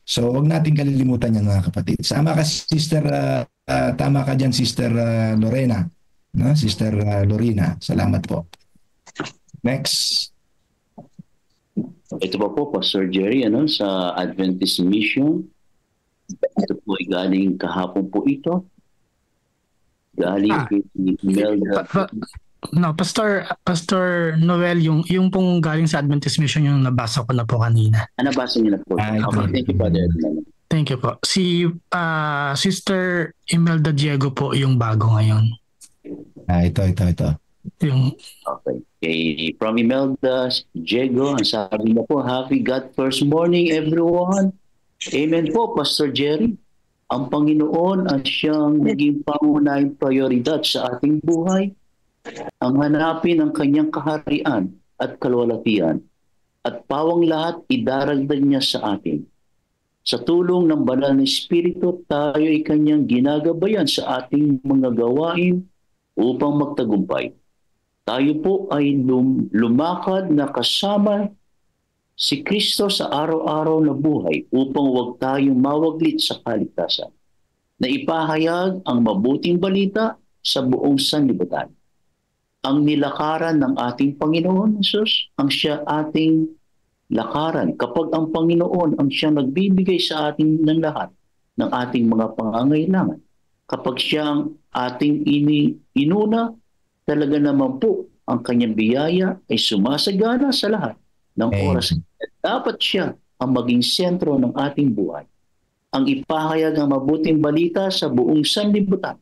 So, huwag natin kalilimutan yan, mga kapatid. Tama ka dyan, Sister Lorena. No? Sister Lorena, salamat po. Next. Ito pa po, Pastor Jerry, sa Adventist Mission. Ito po ay galing kahapon po ito. Galing kay Imelda. Pastor Noel, yung pong galing sa Adventist Mission, yung nabasa ko na po kanina. Nabasa niyo na po. Thank you, Father. Thank you po. Si Sister Imelda Diego po yung bago ngayon. Ito. Okay. From Imelda Diego, ang sabi na po, Happy God First Morning, everyone. Amen po, Pastor Jerry. Ang Panginoon ang siyang naging pangunahing prioridad sa ating buhay. Ang hanapin ang kanyang kaharian at kalwalhatian at pawang lahat idaragdag niya sa atin. Sa tulong ng banal na Espiritu, tayo ay kanyang ginagabayan sa ating mga gawain upang magtagumpay. Tayo po ay lumakad na kasama si Kristo sa araw-araw na buhay upang huwag tayong mawaglit sa kaligtasan, na ipahayag ang mabuting balita sa buong sanlibutan. Ang nilakaran ng ating Panginoon Jesus, ang siya ating lakaran. Kapag ang Panginoon ang siya nagbibigay sa atin ng lahat ng ating mga pangangailangan, kapag siya ang ating inuna, talaga naman po ang kanyang biyaya ay sumasagana sa lahat ng oras. Dapat siya ang maging sentro ng ating buhay. Ang ipahayag ng mabuting balita sa buong sanlibutan.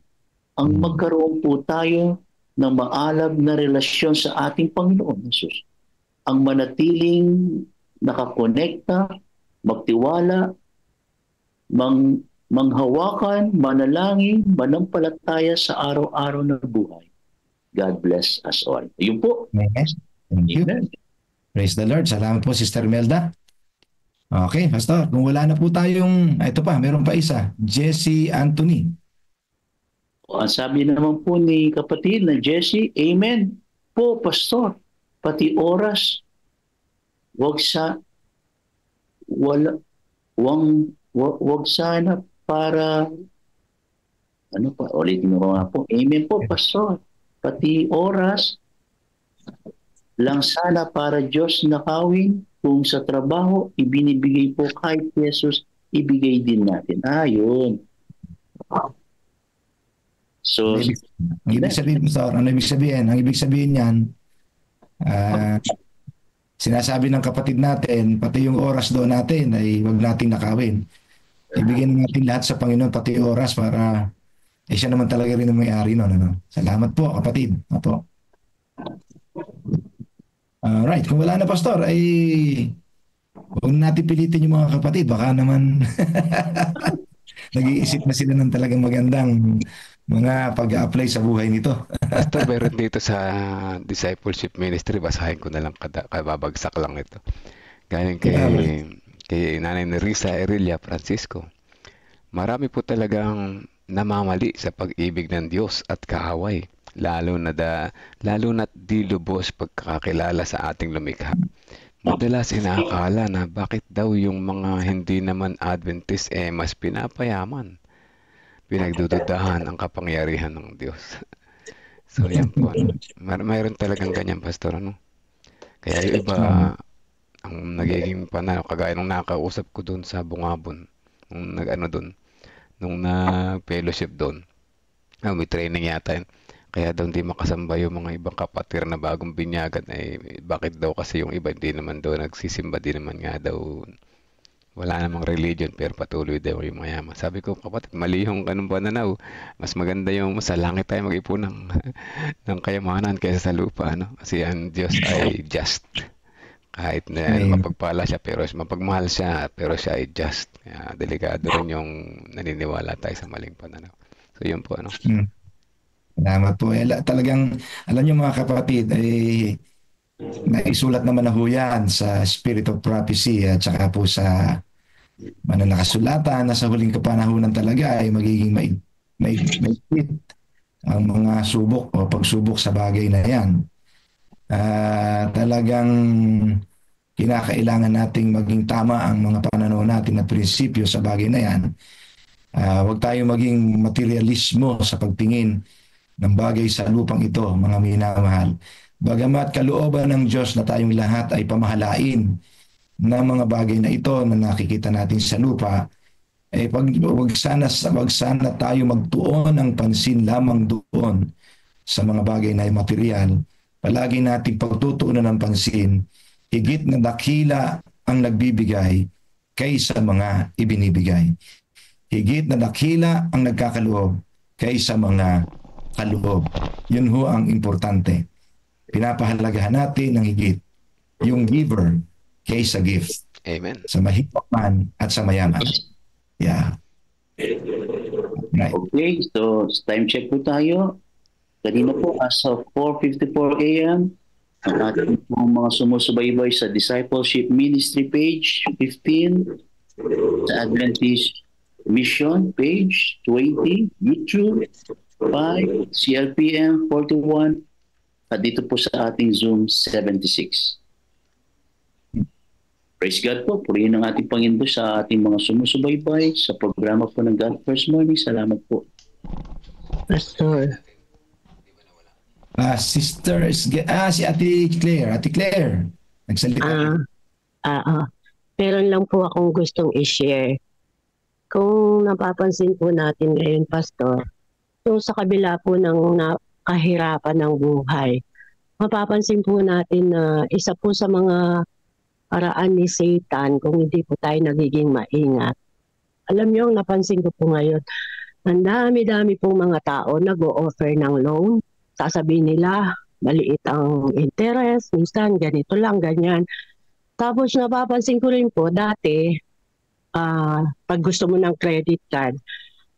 Ang magkaroon po tayo ng maalab na relasyon sa ating Panginoon Jesus. Ang manatiling nakakonekta, magtiwala, manghawakan, manalangin, manampalataya sa araw-araw na buhay. God bless us all. Ayun po. Yes. Thank you. Amen. Praise the Lord. Salamat po, Sister Melda. Okay, Pastor. Kung wala na po tayong, ito pa, meron pa isa. Jesse Anthony. Ang sabi naman po ni kapatid na Jesse, Amen po, Pastor. Pati oras, wag sana para, ulitin mo nga po. Amen po, Pastor. Pati oras, lang sana para Diyos nakawin, kung sa trabaho ibinibigay po kahit Jesus, ibigay din natin. Yun. So, Ang ibig sabihin, Pastor, ano ibig sabihin? Ang ibig sabihin niyan, sinasabi ng kapatid natin, pati yung oras doon natin ay huwag nating nakawin. Ibigyan natin lahat sa Panginoon, pati oras para siya naman talaga rin ang may-ari nun. Ano? Salamat po, kapatid. Apo. Right, kung wala na, Pastor, ay huwag natin pilitin yung mga kapatid. Baka naman nag-iisip na sila ng talagang magandang mga pag-a-apply sa buhay nito. Pastor, meron dito sa discipleship ministry, basahin ko na lang, kababagsak lang ito. Galing kay Nanay Nerissa Erelia Francisco. Marami po talagang namamali sa pag-ibig ng Diyos at kaaway, lalo na't di lubos pagkakakilala sa ating lumikha. Madalas inaakala na bakit daw yung mga hindi naman Adventist mas pinapayaman. Pinagdududahan ang kapangyarihan ng Diyos. So yan po. Mayroon talagang ganyan, Pastor. Ano? Kaya yung iba, ang nagiging pananaw, kagaya nung nakausap ko doon sa Bungabon, nung nag-fellowship doon. May training yata yun. Kaya daw hindi makasamba yung mga ibang kapatid na bagong binyagan. Bakit daw kasi yung iba hindi naman daw nagsisimba, di naman nga daw wala namang religion pero patuloy daw yung mayaman. Sabi ko, kapatid, mali yung ganun pananaw. Mas maganda yung sa langit tayo mag-ipon ng kayamanan kaysa sa lupa. No? Kasi ang Diyos ay just. Kahit na mapagpala siya pero mapagmahal siya pero siya ay just. Kaya delikado rin yung naniniwala tayo sa maling pananaw. So yun po. Ano? Salamat po. Talagang, alam niyo mga kapatid, naisulat naman na ho yan sa Spirit of Prophecy at saka po sa mananakasulatan na sa huling kapanahunan talaga ay magiging may ang mga subok o pagsubok sa bagay na yan. Talagang kinakailangan nating maging tama ang mga pananaw natin na prinsipyo sa bagay na yan. Huwag tayo maging materialismo sa pagtingin ng bagay sa lupang ito, mga minamahal. Bagamat kalooban ng Diyos na tayong lahat ay pamahalain ng mga bagay na ito na nakikita natin sa lupa, wag sana tayo magtuon ng pansin lamang doon sa mga bagay na material. Palagi nating pagtutuunan ng pansin, higit na dakila ang nagbibigay kaysa mga ibinibigay. Higit na dakila ang nagkakaloob kaysa mga kaloob. Yun ho ang importante. Pinapahalagahan natin ng higit yung giver kaysa gift. Amen. Sa mahirap man at sa mayaman. Yeah. Right. Okay, so time check po tayo. Kanina po as of 4:54 a.m. ang ating mga sumusubaybay sa Discipleship Ministry page 15, sa Adventist Mission page 20, YouTube 5, CLPM 41, at dito po sa ating Zoom 76. Praise God po. Purihin ang ating Panginoon sa ating mga sumusubaybay sa programa po ng God First Morning. Salamat po. Pastor. Sister, si Ate Claire. Ate Claire, nagsalita. Meron lang po akong gustong i-share. Kung napapansin po natin ngayon, Pastor, yung sa kabila po ng kahirapan ng buhay, mapapansin po natin na isa po sa mga paraan ni Satan kung hindi po tayo nagiging maingat. Alam niyo, napansin ko po ngayon, ang dami-dami pong mga tao nag-o-offer ng loan. Sasabihin nila, maliit ang interest, minsan ganito lang, ganyan. Tapos napapansin ko rin po, dati, pag gusto mo ng credit card,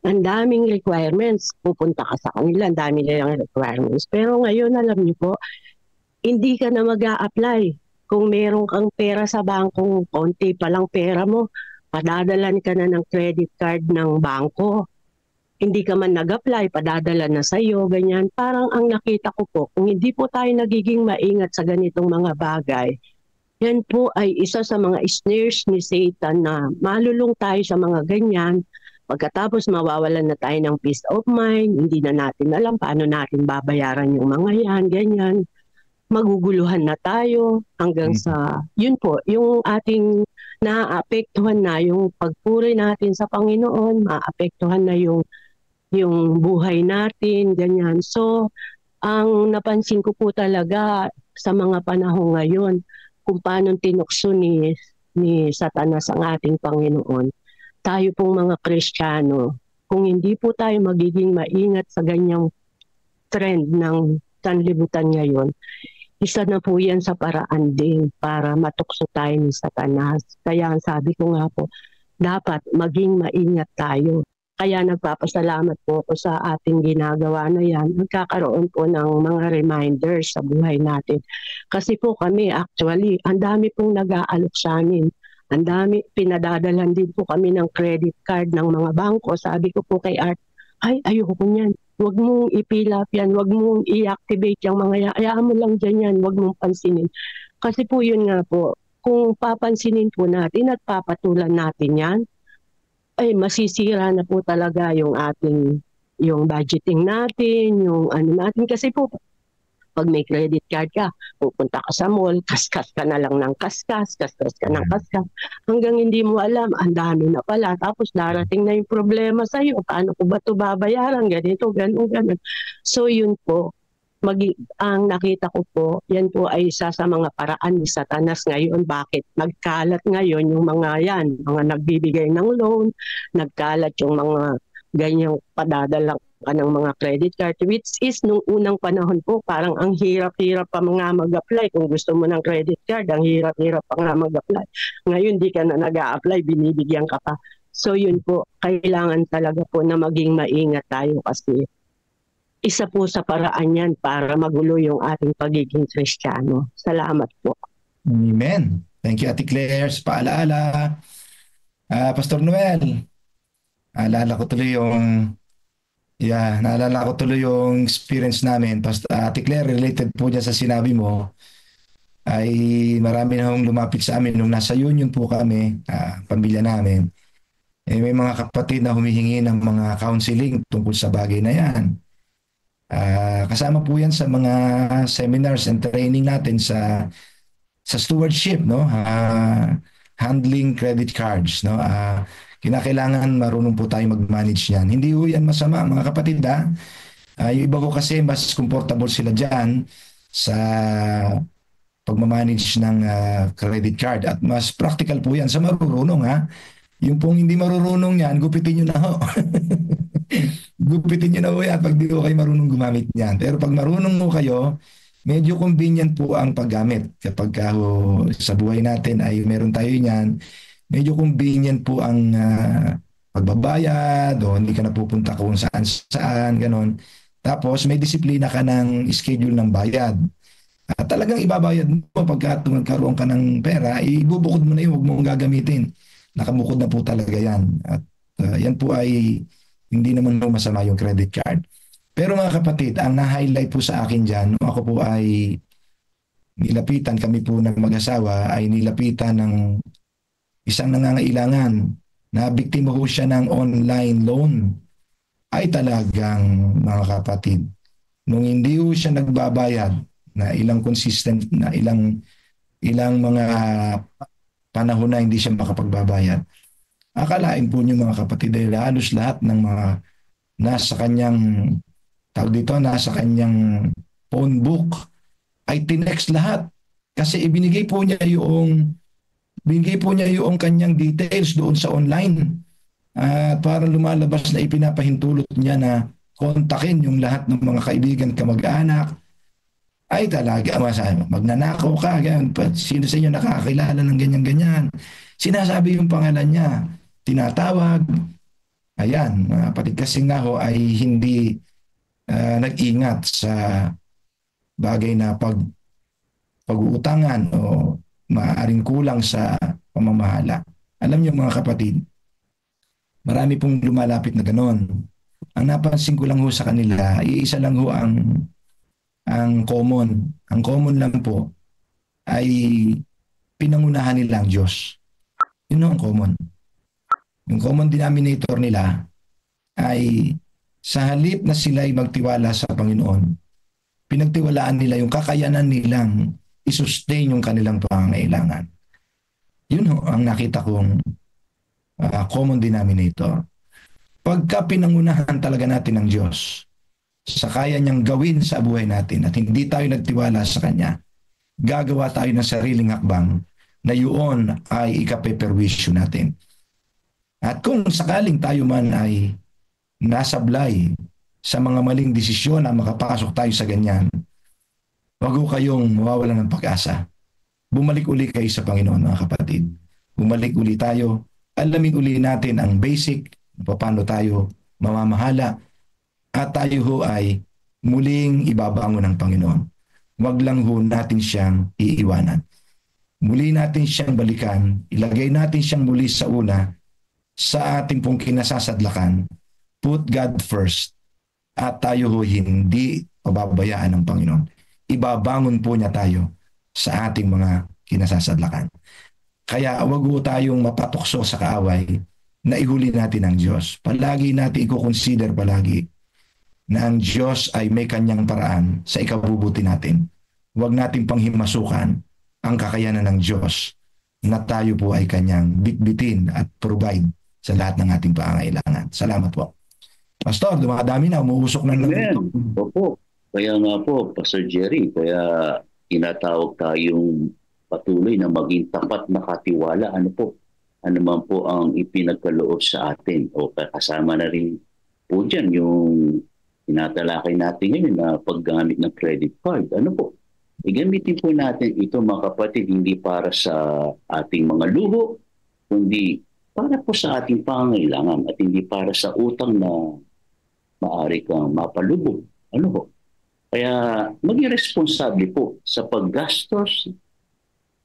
ang daming requirements. Pupunta ka sa kanila, ang dami nilang requirements. Pero ngayon, alam niyo po, hindi ka na mag-a-apply. Kung meron kang pera sa bangkong, konti pa lang pera mo, padadalan ka na ng credit card ng bangko. Hindi ka man nag-apply, padadala na sa iyo, ganyan. Parang ang nakita ko po, kung hindi po tayo nagiging maingat sa ganitong mga bagay, yan po ay isa sa mga snares ni Satan na malulung tayo sa mga ganyan. Pagkatapos mawawalan na tayo ng peace of mind, hindi na natin alam paano natin babayaran yung mga yan, ganyan. maguguluhan na tayo hanggang sa, yun po, yung ating naaapektuhan na yung pagpuri natin sa Panginoon, maapektuhan na yung buhay natin, ganyan. So, ang napansin ko po talaga sa mga panahon ngayon, kung paano tinukso ni Satanas ang ating Panginoon. Tayo pong mga Kristiyano, kung hindi po tayo magiging maingat sa ganyang trend ng sanlibutan ngayon, isa na po yan sa paraan din para matukso tayo ni Satanas. Kaya ang sabi ko nga po, dapat maging maingat tayo. Kaya nagpapasalamat po ako sa ating ginagawa na yan. Nagkakaroon po ng mga reminders sa buhay natin. Kasi po kami actually, ang dami pong nag-aalok sa amin. Ang dami, pinadadalan din po kami ng credit card ng mga bangko. Sabi ko po kay Art, ay ayoko niyan. Huwag mong ipilap yan, huwag mong i-activate yung mga yan. Hayaan mo lang dyan yan, huwag mong pansinin. Kasi po yun nga po, kung papansinin po natin at papatulan natin yan, ay masisira na po talaga yung budgeting natin, yung ano natin. Kasi po, pag may credit card ka, pupunta ka sa mall, kaskas ka na lang ng kaskas ka ng kaskas. Hanggang hindi mo alam, ang dami na pala. Tapos darating na yung problema sa'yo. Paano ko ba ito babayaran? Ganito, ganun. So yun po, ang nakita ko po, yan po ay isa sa mga paraan ni Satanas ngayon. Bakit? Nagkalat ngayon yung mga yan, mga nagbibigay ng loan, nagkalat yung mga ganyang padadala ka ng mga credit card, which is nung unang panahon po, parang ang hirap-hirap pa mga mag-apply. Kung gusto mo ng credit card, ang hirap-hirap pa nga mag-apply. Ngayon, di ka na nag-a-apply, binibigyan ka pa. So yun po, kailangan talaga po na maging maingat tayo kasi isa po sa paraan yan para magulo yung ating pagiging Kristiyano. Salamat po. Amen. Thank you, Ate Claire, sa paalaala. Pastor Noel, naalala ko tuloy yung experience namin. Ate Claire, related po dyan sa sinabi mo, ay marami na lumapit sa amin nung nasa union po kami, pamilya namin. May mga kapatid na humihingi ng mga counseling tungkol sa bagay na yan. Kasama po yan sa mga seminars and training natin sa stewardship, no? Handling credit cards, no? Kinakailangan marunong po tayo mag-manage yan. Hindi po yan masama, mga kapatid, yung iba ko kasi mas comfortable sila dyan sa pagmamanage ng credit card at mas practical po yan sa marunong, Yung pong hindi marunong yan, gupitin nyo na ho. Gupitin nyo na ho yan pag di ko kayo marunong gumamit yan. Pero pag marunong mo kayo, medyo convenient po ang paggamit. Kapag sa buhay natin ay meron tayo yan, medyo convenient po ang pagbabayad o hindi ka napupunta kung saan, ganon. Tapos may disiplina ka ng schedule ng bayad. At talagang ibabayad mo pagka nagkaroon ka ng pera, ibubukod mo na yun, huwag mong gagamitin. Nakabukod na po talaga yan. At yan po ay hindi naman masama yung credit card. Pero mga kapatid, ang na-highlight po sa akin dyan, ako po ay kami po ng mag-asawa, ay nilapitan ng isang nangangailangan na biktima po siya ng online loan. Ay talagang mga kapatid, nung hindi po siya nagbabayad na ilang consistent na ilang mga panahon na hindi siya makapagbabayad. Akalain po niyo mga kapatid ay halos lahat ng mga nasa kanyang phone book ay tinext lahat kasi ibinigay po niya yung kanyang details doon sa online. Para lumalabas na ipinapahintulot niya na kontakin yung lahat ng mga kaibigan, kamag-anak. Ay talaga, magnanakaw ka, ganyan. Sino sa inyo nakakilala ng ganyan-ganyan? Sinasabi yung pangalan niya, tinatawag. Ayan, pati kasi nga ho ay hindi nag-ingat sa bagay na pag-uutangan o maaaring kulang sa pamamahala. Alam niyo mga kapatid, marami pong lumalapit na ganon. Ang napansin ko lang ho sa kanila, iisa lang ho ang common. Ang common lang po ay pinangunahan nila ang Diyos. Yun ang common. Yung common denominator nila ay sa halip na sila ay magtiwala sa Panginoon, pinagtiwalaan nila yung kakayanan nilang isustain yung kanilang pangangailangan. Yun ho ang nakita kong common denominator. Pagka pinangunahan talaga natin ng Diyos sa kaya niyang gawin sa buhay natin at hindi tayo nagtiwala sa Kanya, gagawa tayo ng sariling hakbang na yun ay ikapeperwisyo natin. At kung sakaling tayo man ay nasablay sa mga maling desisyon na makapasok tayo sa ganyan, wag ho kayong mawawalan ng pag-asa. Bumalik uli kayo sa Panginoon, mga kapatid. Bumalik uli tayo. Alamin uli natin ang basic, paano tayo mamamahala, at tayo ho ay muling ibabangon ng Panginoon. Wag lang ho natin siyang iiwanan. Muli natin siyang balikan, ilagay natin siyang muli sa una, sa ating pong kinasasadlakan. Put God first. At tayo ho hindi pababayaan ng Panginoon. Ibabangon po niya tayo sa ating mga kinasasadlakan. Kaya wag ho tayong mapatokso sa kaaway na ihuli natin ang Diyos. Palagi natin i-consider palagi na ang Diyos ay may kanyang paraan sa ikabubuti natin. Huwag natin panghimasukan ang kakayanan ng Diyos na tayo po ay kanyang bitbitin at provide sa lahat ng ating pangangailangan. Salamat po. Pastor, dumadami na, umuusok na Amen. ito. Opo. Kaya nga po, Pastor Jerry, kaya tinatawag tayong patuloy na maging tapat na katiwala. Ano po? Ano man po ang ipinagkaloob sa atin. O kasama na rin po dyan yung tinatalakay natin ngayon na paggamit ng credit card. Ano po? Igamitin po natin ito, mga kapatid, hindi para sa ating mga luho, kundi para po sa ating pangangailangan at hindi para sa utang na maaari kang mapalubog. Ano po? Kaya maging responsable po sa paggastos.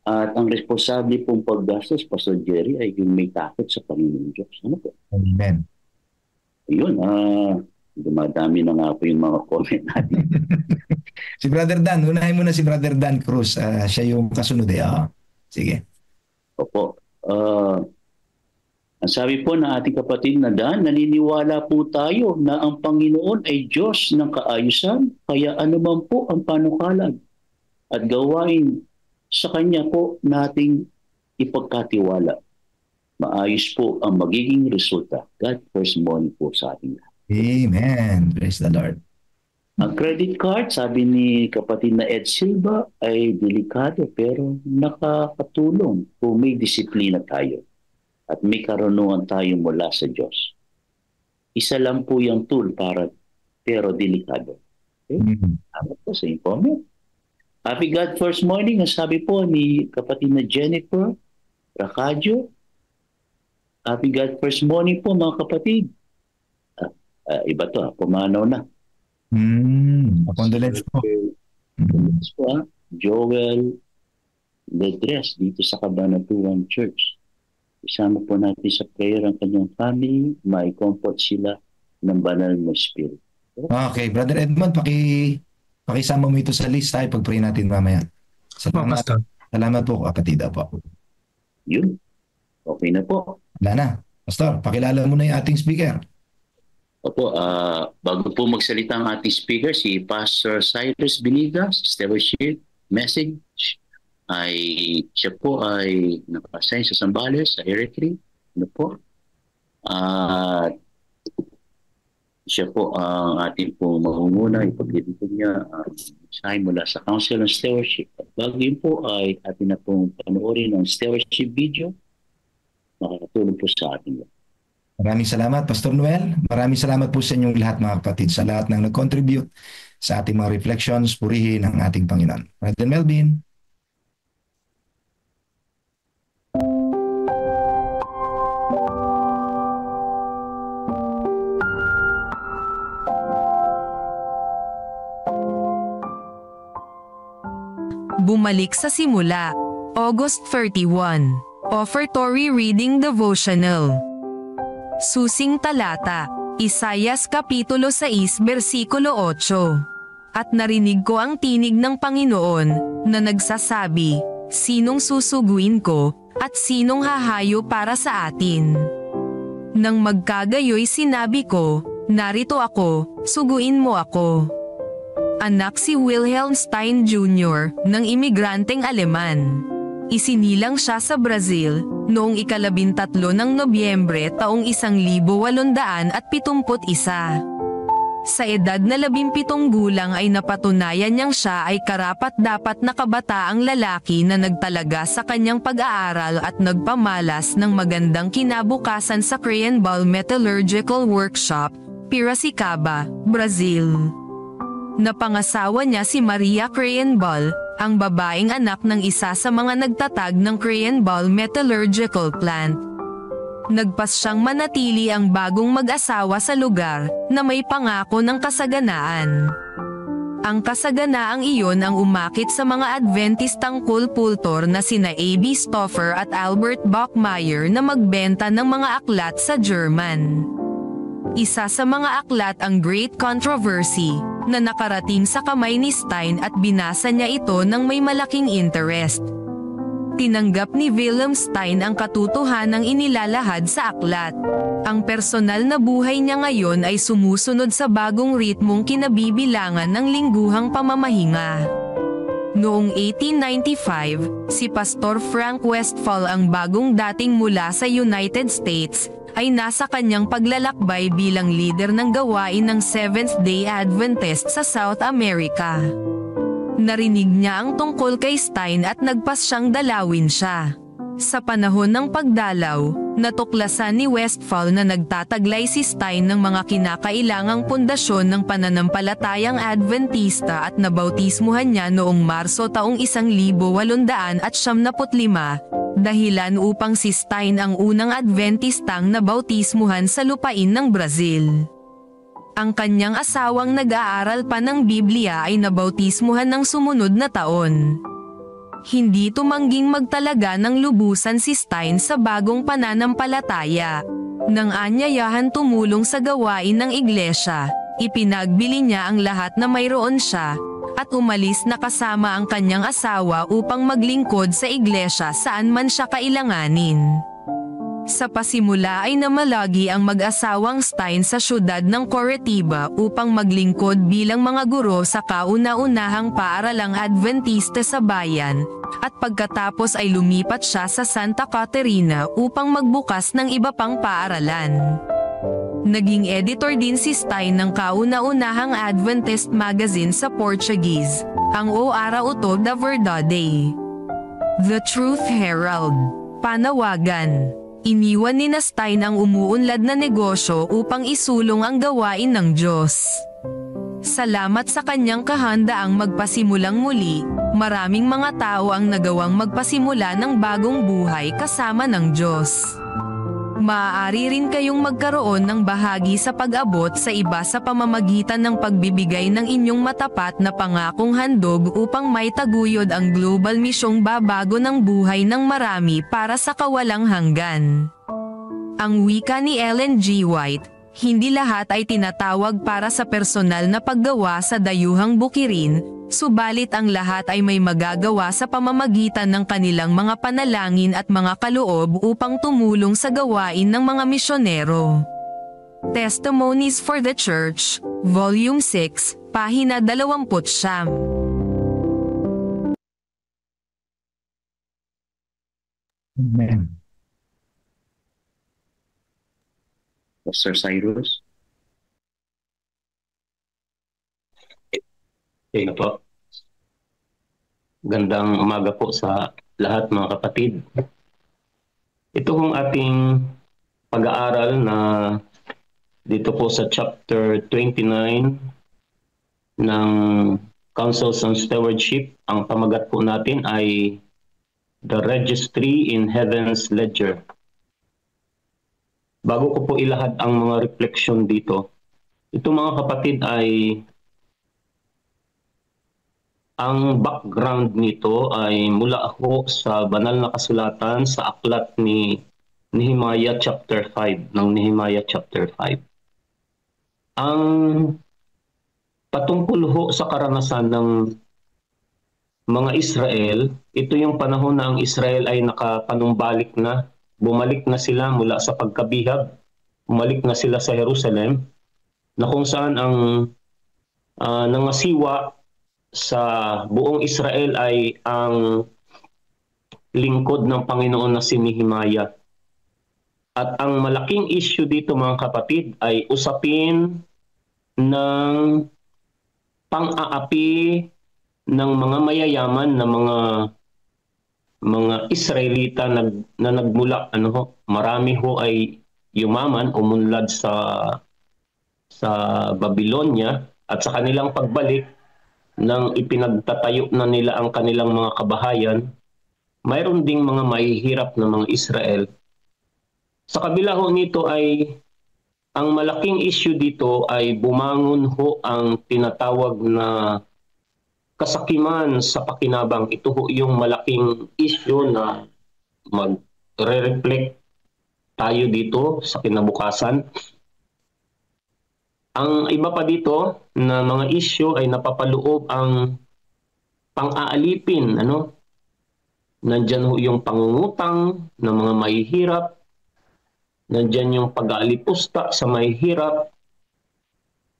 At ang responsable pong paggastos, Pastor Jerry, ay yung may takot sa Panginoon Diyos. Ano po? Amen. Ayun, dumadami na nga po yung mga comment natin. Si Brother Dan, unahin mo na si Brother Dan Cruz. Siya yung kasunod eh. Sige. Opo. Ang sabi po ng ating kapatid na Dan, naniniwala po tayo na ang Panginoon ay Diyos ng kaayusan, kaya anuman po ang panukalan at gawain sa Kanya po nating ipagkatiwala. Maayos po ang magiging resulta. God first morning po sa ating lahat. Amen. Praise the Lord. Ang credit card, sabi ni kapatid na Ed Silva, ay delikado pero nakakatulong kung may disiplina tayo at may karunungan tayo mula sa Diyos. Isa lang po yung tool pero delikado. Okay? Salamat po sa comment. Happy God first morning, ang sabi po ni kapatid na Jennifer Racadio. Happy God first morning po, mga kapatid. Iba to, pumanaw na. Condolence po. Condolence po, Joel Ledres dito sa Cabanatuan Church. Isama po natin sa prayer ang kanyang family, mai-comfort sila ng banal na spirit. Okay, Brother Edmond, pakisama mo ito sa list tayo pag-pray natin mamaya. Salamat po, kapatid po. Yun. Okay na po. Wala na. Pastor, pakilala mo na yung ating speaker. Opo, bago po magsalita ang ating speaker, si Pastor Cyrus Binigas, stewardship message, siya po ay nakasign sa Zambales, sa Eritrea. Ano po? Siya po ang ating po mahunguna, ipagdito niya sign mula sa Council on Stewardship. At bago yun po ay atin na pong panoorin ang stewardship video, makakatulong po sa atin. Maraming salamat, Pastor Noel. Maraming salamat po sa inyong lahat, mga kapatid, sa lahat ng nag-contribute sa ating mga reflections, purihin ang ating Panginoon. Brother Melvin. Bumalik sa simula, August 31, Offertory Reading Devotional. Susing talata, Isaias Kapitulo 6 versikulo 8. At narinig ko ang tinig ng Panginoon, na nagsasabi, sinong susuguin ko, at sinong hahayo para sa atin? Nang magkagayoy sinabi ko, narito ako, suguin mo ako. Anak si Wilhelm Stein Jr. ng imigranteng Aleman. Isinilang siya sa Brazil noong 13 ng Nobyembre taong 1871. Sa edad na 17 gulang ay napatunayan niyang siya ay karapat-dapat na kabataang lalaki na nagtalaga sa kanyang pag-aaral at nagpamalas ng magandang kinabukasan sa Crayenbal Metallurgical Workshop, Piracicaba, Brazil. Napangasawa niya si Maria Crayenbal, ang babaeng anak ng isa sa mga nagtatag ng Crayenbal Metallurgical Plant. Nagpas siyang manatili ang bagong mag-asawa sa lugar na may pangako ng kasaganaan. Ang kasaganaang iyon ang umakit sa mga Adventistang kulpultor na sina A.B. Stauffer at Albert Bachmeyer na magbenta ng mga aklat sa German. Isa sa mga aklat ang Great Controversy, na nakarating sa kamay ni Stein at binasa niya ito ng may malaking interest. Tinanggap ni Wilhelm Stein ang katotohanang inilalahad sa aklat. Ang personal na buhay niya ngayon ay sumusunod sa bagong ritmong kinabibilangan ng lingguhang pamamahinga. Noong 1895, si Pastor Frank Westphal ang bagong dating mula sa United States, ay nasa kanyang paglalakbay bilang leader ng gawain ng Seventh-day Adventist sa South America. Narinig niya ang tungkol kay Stein at nagpas siyang dalawin siya. Sa panahon ng pagdalaw, natuklasan ni Westphal na nagtataglay si Stein ng mga kinakailangang pundasyon ng pananampalatayang Adventista at nabautismuhan niya noong Marso taong 1875, dahilan upang si Stein ang unang Adventistang nabautismuhan sa lupain ng Brazil. Ang kanyang asawang nag-aaral pa ng Biblia ay nabautismuhan ng sumunod na taon. Hindi tumangging magtalaga ng lubusan si Stein sa bagong pananampalataya. Nang anyayahan tumulong sa gawain ng iglesia, ipinagbili niya ang lahat na mayroon siya, at umalis na kasama ang kanyang asawa upang maglingkod sa iglesia saan man siya kailanganin. Sa pasimula ay namalagi ang mag-asawang Stein sa syudad ng Curitiba upang maglingkod bilang mga guro sa kauna-unahang paaralang Adventista sa bayan, at pagkatapos ay lumipat siya sa Santa Catarina upang magbukas ng iba pang paaralan. Naging editor din si Stein ng kauna-unahang Adventist magazine sa Portuguese, ang O Arauto da Verdade. The Truth Herald. Panawagan. Iniwan ni Stein ang umuunlad na negosyo upang isulong ang gawain ng Diyos. Salamat sa kanyang kahandaang magpasimulang muli, maraming mga tao ang nagawang magpasimula ng bagong buhay kasama ng Diyos. Maaari rin kayong magkaroon ng bahagi sa pag-abot sa iba sa pamamagitan ng pagbibigay ng inyong matapat na pangakong handog upang maitaguyod ang global misyong babago ng buhay ng marami para sa kawalang hanggan. Ang wika ni Ellen G. White, hindi lahat ay tinatawag para sa personal na paggawa sa dayuhang bukirin, subalit ang lahat ay may magagawa sa pamamagitan ng kanilang mga panalangin at mga kaloob upang tumulong sa gawain ng mga misyonero. Testimonies for the Church, Volume 6, Pahina 20. Amen. Pastor Cyrus. Okay na po. Gandang umaga po sa lahat mga kapatid. Ito pong ating pag-aaral na dito po sa chapter 29 ng Councils on Stewardship. Ang pamagat po natin ay The Registry in Heaven's Ledger. Bago ko po ilahad ang mga refleksyon dito, ito mga kapatid ay ang background nito ay mula ako sa banal na kasulatan sa aklat ni Nehemiah chapter 5, ng Nehemiah chapter 5. Ang patungkol ho sa karanasan ng mga Israel, ito yung panahon na ang Israel ay nakapanumbalik na, bumalik na sila mula sa pagkabihag, bumalik na sila sa Jerusalem, na kung saan ang nangasiwa sa buong Israel ay ang lingkod ng Panginoon na si Nehemiah. At ang malaking issue dito mga kapatid ay usapin ng pang-aapi ng mga mayayaman na mga Israelita na nagmula marami ho ay yumaman, umunlad sa Babylonia, at sa kanilang pagbalik nang ipinagtatayo na nila ang kanilang mga kabahayan, mayroon ding mga mahihirap na mga Israel. Sa kabila ho nito ay ang malaking issue dito ay bumangon ho ang tinatawag na kasakiman sa pakinabang. Ito ho yung malaking issue na magre-reflect tayo dito sa kinabukasan. Ang iba pa dito na mga issue ay napapaloob ang pang-aalipin. Nandyan ho yung pangungutang ng mga mahihirap. Nandyan yung pag-aalipusta sa mahihirap.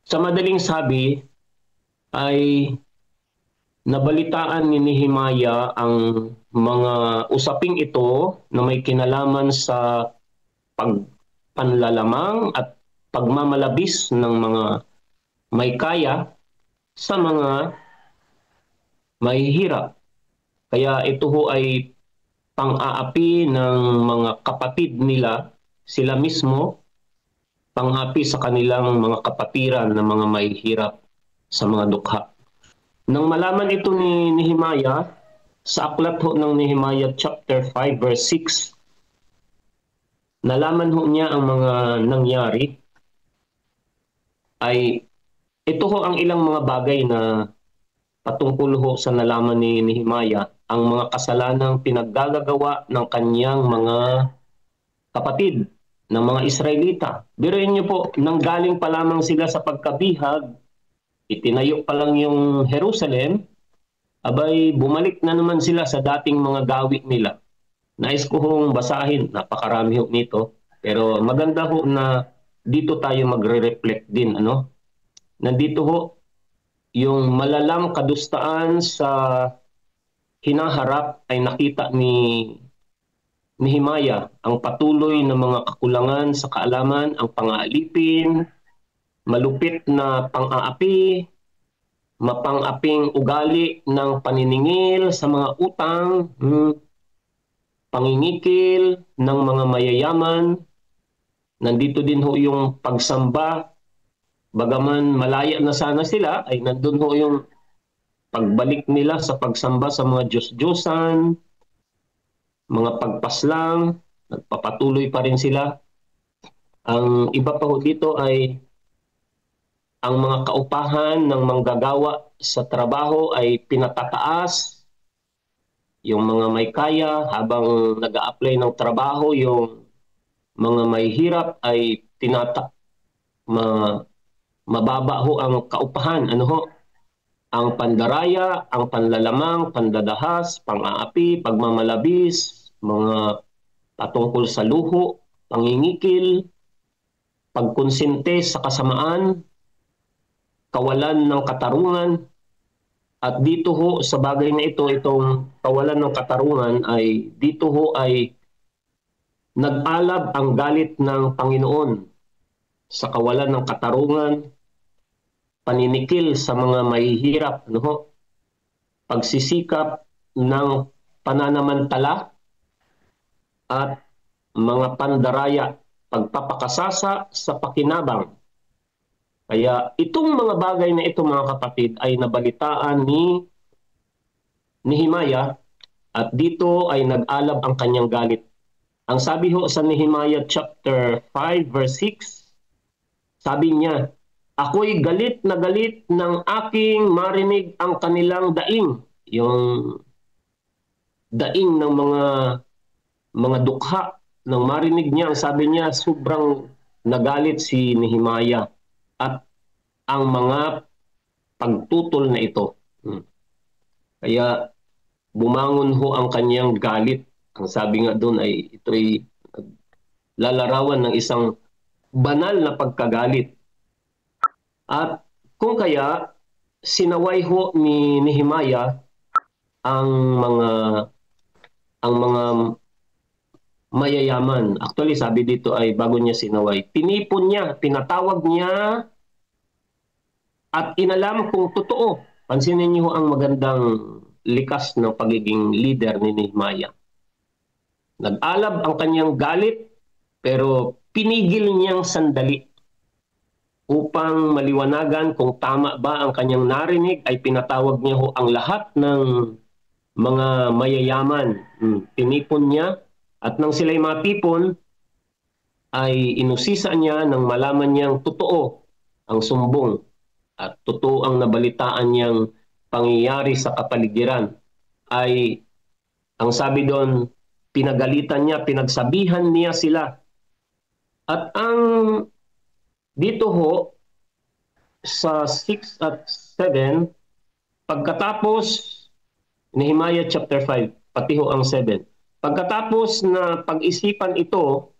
Sa madaling sabi ay nabalitaan ni Nehemiah ang mga usaping ito na may kinalaman sa panlalamang at pagmamalabis ng mga may kaya sa mga mahihirap. Kaya ito ho ay pang-aapi ng mga kapatid nila, sila mismo, pang-aapi sa kanilang mga kapatiran ng mga mahihirap sa mga dukha. Nang malaman ito ni Nehemiah, sa aklat ho ng Nehemiah chapter 5 verse 6, nalaman ho niya ang mga nangyari. Ay ito ho ang ilang mga bagay na patungkol ho sa nalaman ni Nehemiah, ang mga kasalanang pinaggagawa ng kanyang mga kapatid, ng mga Israelita. Biruin niyo po, nanggaling pa lamang sila sa pagkabihag, itinayo pa lang yung Jerusalem, abay bumalik na naman sila sa dating mga gawi nila. Nais ko hong basahin, napakarami ho nito, pero maganda ho na dito tayo magre-reflect din. Nandito ho yung malalang kadustaan sa hinaharap ay nakita ni Nehemiah, ang patuloy na mga kakulangan sa kaalaman, ang pang-aalipin, malupit na pang-aapi, mapang-aping ugali ng paniningil sa mga utang, pangingikil ng mga mayayaman. Nandito din ho yung pagsamba, bagaman malaya na sana sila, ay nandun ho yung pagbalik nila sa pagsamba sa mga Diyos-Diyosan, mga pagpaslang, nagpapatuloy pa rin sila. Ang iba pa ho dito ay ang mga kaupahan ng manggagawa sa trabaho ay pinatataas. Yung mga may kaya habang nag-a-apply ng trabaho, yung mga may hirap ay mababa ho ang kaupahan. Ang pandaraya, ang panlalamang, pandadahas, pang-aapi, pagmamalabis, mga patungkol sa luho, pangingikil, pagkonsente sa kasamaan, kawalan ng katarungan. At dito ho sa bagay na ito, itong kawalan ng katarungan ay dito ho ay nag-alab ang galit ng Panginoon sa kawalan ng katarungan, paninikil sa mga mahihirap, pagsisikap ng pananamantala at mga pandaraya, pagpapakasasa sa pakinabang. Kaya itong mga bagay na ito mga kapatid ay nabalitaan ni Nehemiah at dito ay nag-alab ang kanyang galit. Ang sabi ho sa Nehemiah chapter 5 verse 6, sabi niya, ako'y galit na galit ng aking marinig ang kanilang daing. Yung daing ng mga dukha, nang marinig niya, sabi niya, sobrang nagalit si Nehemiah at ang mga pagtutol na ito. Kaya bumangon ho ang kanyang galit. Ang sabi nga doon ay ito'y lalarawan ng isang banal na pagkagalit. At kung kaya sinaway ho ni Nehemiah ang mga mayayaman. Actually, sabi dito ay bago niya sinaway. Tinipon niya, pinatawag niya at inalam kung totoo. Pansinin niyo ang magandang likas ng pagiging leader ni Nehemiah. Nag-alab ang kanyang galit, pero pinigil niyang sandali upang maliwanagan kung tama ba ang kanyang narinig. Ay pinatawag niya ho ang lahat ng mga mayayaman. Tinipon niya, at nang sila'y matipon, ay inusisa niya nang malaman niyang totoo ang sumbong at totoo ang nabalitaan niyang pangyayari sa kapaligiran. Ay ang sabi doon, pinagalitan niya, pinagsabihan niya sila. At ang dito ho sa 6 at 7, pagkatapos Nehemiah chapter 5, pati ho ang 7. Pagkatapos na pag-isipan ito,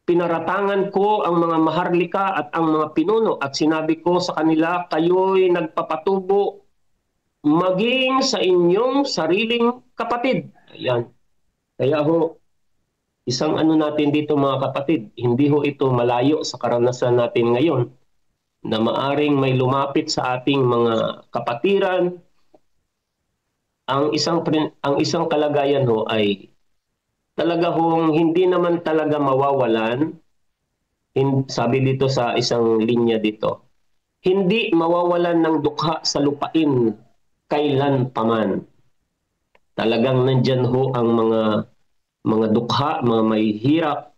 pinaratangan ko ang mga maharlika at ang mga pinuno at sinabi ko sa kanila, kayo'y nagpapatubo maging sa inyong sariling kapatid. Ayan. Kaya ho, isang ano natin dito mga kapatid, hindi ho ito malayo sa karanasan natin ngayon na maaring may lumapit sa ating mga kapatiran. Ang isang kalagayan ho ay talaga hong hindi naman talaga mawawalan. Sabi dito sa isang linya dito, hindi mawawalan ng dukha sa lupain kailan paman. Talagang nandyan ho ang mga dukha, mga may hirap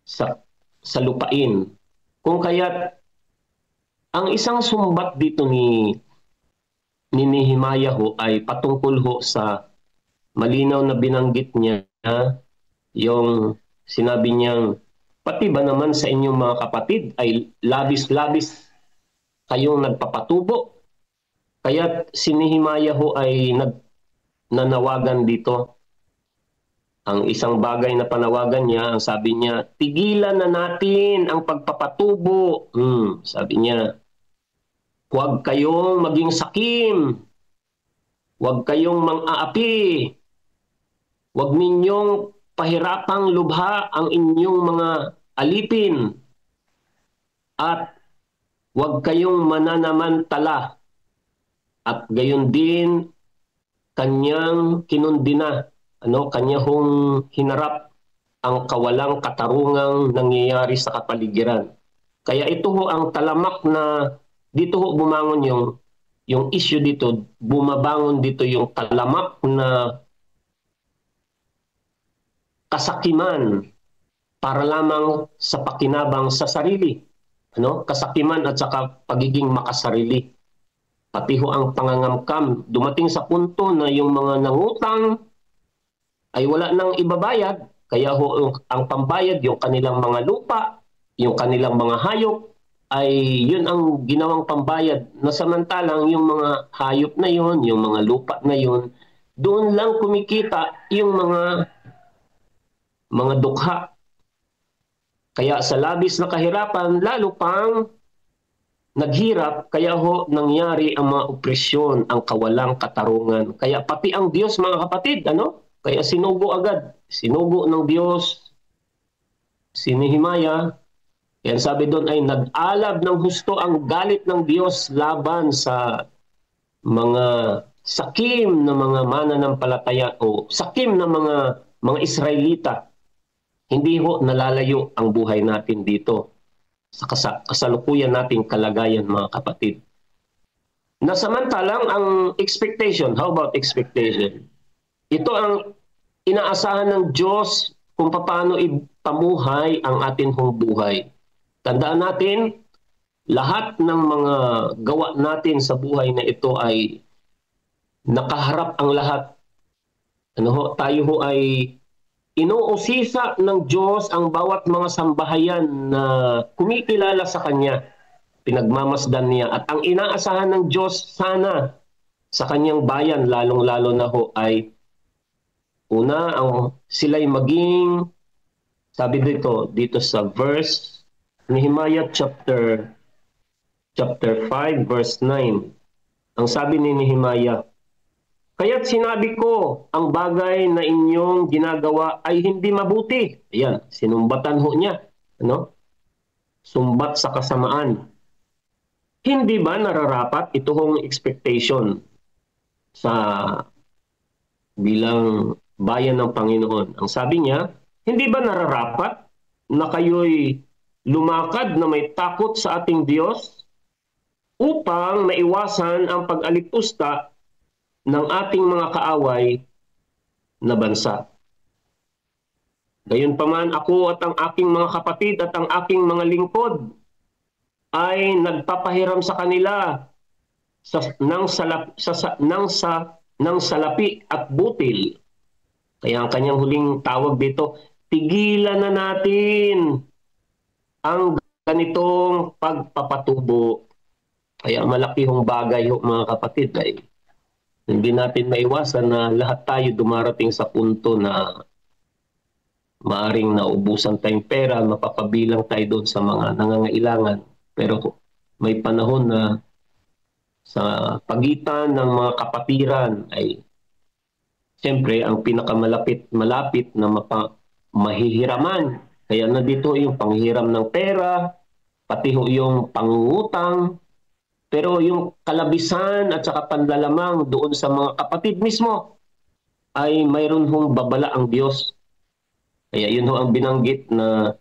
sa lupain. Kung kaya't ang isang sumbat dito ni Nehemiah ho ay patungkol ho sa malinaw na binanggit niya yung sinabi niyang pati ba naman sa inyong mga kapatid ay labis-labis kayong nagpapatubo. Kaya si Nehemiah ho ay nanawagan dito. Ang isang bagay na panawagan niya, ang sabi niya, tigilan na natin ang pagpapatubo. Sabi niya, huwag kayong maging sakim. Huwag kayong mang-aapi. Huwag ninyong pahirapang lubha ang inyong mga alipin. At huwag kayong mananamantala. At gayon din, kanyang kinundina. Kanya hong hinarap ang kawalang katarungang nangyayari sa kapaligiran. Kaya ito ho ang talamak na dito ho bumangon yung issue dito, bumabangon dito yung talamak na kasakiman para lamang sa pakinabang sa sarili. Kasakiman at saka pagiging makasarili. Pati ho ang pangangamkam. Dumating sa punto na yung mga nangutang ay wala nang ibabayad. Kaya ho ang pambayad, yung kanilang mga lupa, yung kanilang mga hayop, ay yun ang ginawang pambayad. Na samantalang yung mga hayop na yun, yung mga lupa na yun, doon lang kumikita yung mga dukha. Kaya sa labis na kahirapan, lalo pang naghirap, kaya ho nangyari ang mga opresyon, ang kawalang katarungan. Kaya pati ang Diyos, mga kapatid, kaya sinugo agad. Sinugo ng Diyos si Nehemiah. Yan sabi doon ay nag-alab ng husto ang galit ng Diyos laban sa mga sakim na mga mananampalataya o sakim na mga Israelita. Hindi ho nalalayo ang buhay natin dito sa kasalukuyan nating kalagayan, mga kapatid. Nasamantalang ang expectation, how about expectation? Ito ang inaasahan ng Diyos kung paano ipamuhay ang atin hong buhay. Tandaan natin, lahat ng mga gawa natin sa buhay na ito ay nakaharap ang lahat. Tayo ho ay inuusisa ng Diyos ang bawat mga sambahayan na kumikilala sa Kanya. Pinagmamasdan niya. At ang inaasahan ng Diyos sana sa Kanyang bayan, lalong-lalo na ho ay una, sila'y maging, sabi dito sa verse, Nehemiah chapter 5 verse 9. Ang sabi ni Nehemiah, kaya't sinabi ko, ang bagay na inyong ginagawa ay hindi mabuti. Ayan, sinumbatan ho niya. Ano? Sumbat sa kasamaan. Hindi ba nararapat ito hong expectation sa bilang bayan ng Panginoon? Ang sabi niya, hindi ba nararapat na kayo'y lumakad na may takot sa ating Diyos upang maiwasan ang pag-alipusta ng ating mga kaaway na bansa? Gayunpaman ako at ang aking mga kapatid at ang aking mga lingkod ay nagpapahiram sa kanila ng salapi at butil. Kaya ang kanyang huling tawag dito, tigilan na natin ang ganitong pagpapatubo. Kaya malaki hong bagay mga kapatid ay hindi natin maiwasan na lahat tayo dumarating sa punto na maaring naubusan tayong pera, mapapabilang tayo doon sa mga nangangailangan. Pero may panahon na sa pagitan ng mga kapatiran ay siyempre ang pinakamalapit na mahihiraman. Kaya nandito yung panghiram ng pera, pati yung pangungutang, pero yung kalabisan at saka panlalamang doon sa mga kapatid mismo ay mayroon hong babala ang Diyos. Kaya yun ho ang binanggit na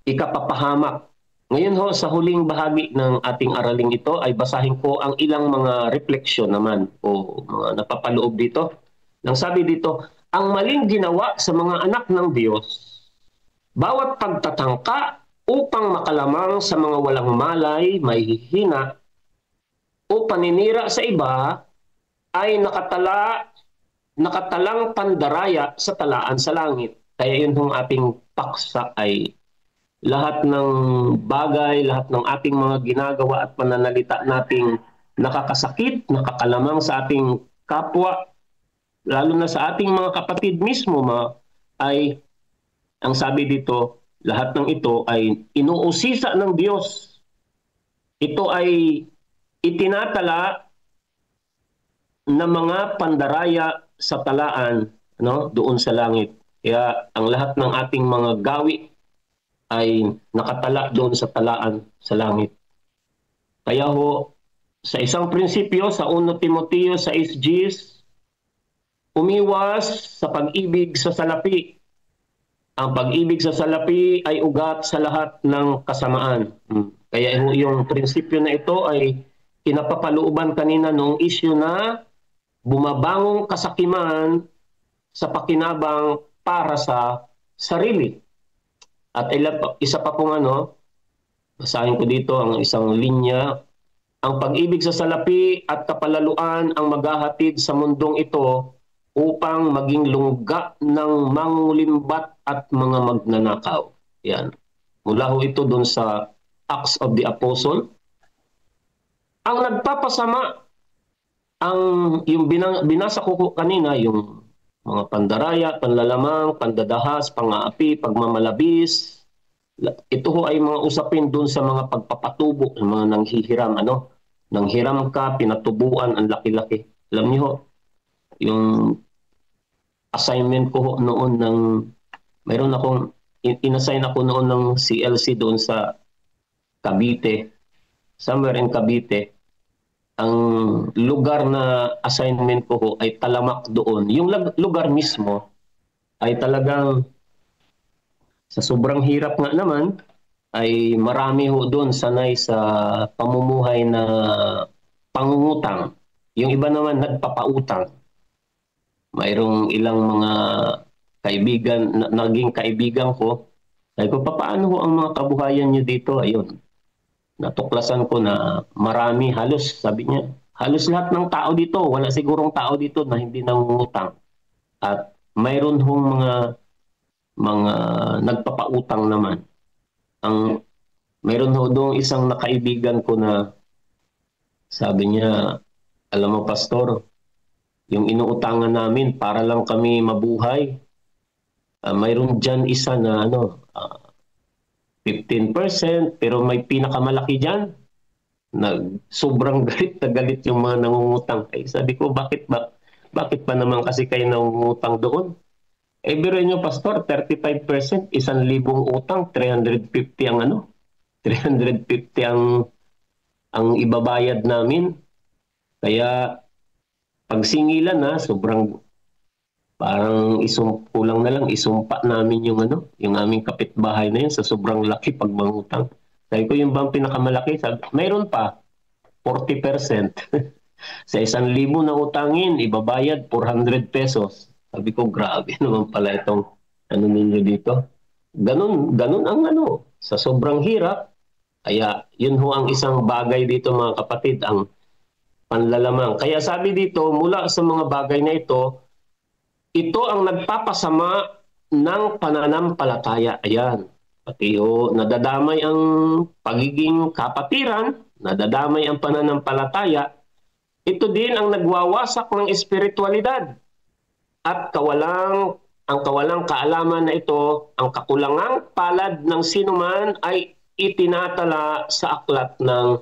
ikapapahamak. Ngayon ho, sa huling bahagi ng ating araling ito ay basahin ko ang ilang mga refleksyon naman o mga napapaloob dito. Nang sabi dito, ang maling ginawa sa mga anak ng Diyos, bawat pagtatangka upang makalamang sa mga walang malay, may hihina, o paninira sa iba, ay nakatalang pandaraya sa talaan sa langit. Kaya yun hong ating paksa ay lahat ng bagay, lahat ng ating mga ginagawa at pananalita nating nakakasakit, nakakalamang sa ating kapwa, lalo na sa ating mga kapatid mismo, ay ang sabi dito, lahat ng ito ay inuusisa ng Diyos. Ito ay itinatala na mga pandaraya sa talaan, doon sa langit. Kaya ang lahat ng ating mga gawi ay nakatala doon sa talaan sa langit. Kaya ho, sa isang prinsipyo, sa 1 Timoteo 6:10, umiwas sa pag-ibig sa salapi. Ang pag-ibig sa salapi ay ugat sa lahat ng kasamaan. Kaya yung prinsipyo na ito ay kinapapalooban kanina noong issue na bumabangong kasakiman sa pakinabang para sa sarili. At isa pa pong basahin ko dito ang isang linya, ang pag-ibig sa salapi at kapalaluan ang maghahatid sa mundong ito upang maging lungga ng mangulimbat at mga magnanakaw. Yan. Mula ho ito doon sa Acts of the Apostle. Ang nagpapasama, yung binasa ko kanina, yung mga pandaraya, panlalamang, pandadahas, pang-aapi, pagmamalabis. Ito ho ay mga usapin doon sa mga pagpapatubo, mga nanghihiram. Nanghiram ka, pinatubuan, ang laki-laki. Alam niyo ho, yung assignment ko ho noon mayroon akong, inassign ako noon ng CLC doon sa Cavite, somewhere in Cavite. Ang lugar na assignment ko ho ay talamak doon. Yung lugar mismo ay talagang sa sobrang hirap nga naman ay marami ho doon sanay sa pamumuhay na pangungutang. Yung iba naman nagpapautang. Mayroong ilang mga kaibigan, naging kaibigan ko. Sabi ko, paano ho ang mga kabuhayan nyo dito? Ayun. Natuklasan ko na marami, sabi niya, halos lahat ng tao dito, wala sigurong tao dito na hindi nangungutang. At mayroon hong mga nagpapautang naman. Mayroon ho doon isang nakaibigan ko na sabi niya, alam mo pastor, yung inuutangan namin para lang kami mabuhay. Mayroon dyan isa na 15%, pero may pinakamalaki dyan sobrang galit na galit yung mga nangungutang. Ay, sabi ko, bakit pa naman kasi kayo nangungutang doon? Eh, biro nyo, Pastor, 35%, 1,000 utang, 350 ang ano? 350 ang ibabayad namin. Kaya, pag singilan na, sobrang parang kulang na lang, isumpa namin yung ano, yung aming kapitbahay na yun sa sobrang laki pag mangutang. Sabi ko, yung bang pinakamalaki? Sabi, mayroon pa, 40%. Sa 1,000 na utangin, ibabayad 400 pesos. Sabi ko, grabe naman pala itong ano ninyo dito. Ganun ang ano, sa sobrang hirap. Kaya yun ho ang isang bagay dito mga kapatid, ang panlalamang. Kaya sabi dito, mula sa mga bagay na ito ang nagpapasama ng pananampalataya. Ayan. Pati nadadamay ang pagiging kapatiran, nadadamay ang pananampalataya. Ito din ang nagwawasak ng espiritualidad. At ang kawalang kaalaman na ito, ang kakulangang palad ng sinuman ay itinatala sa aklat ng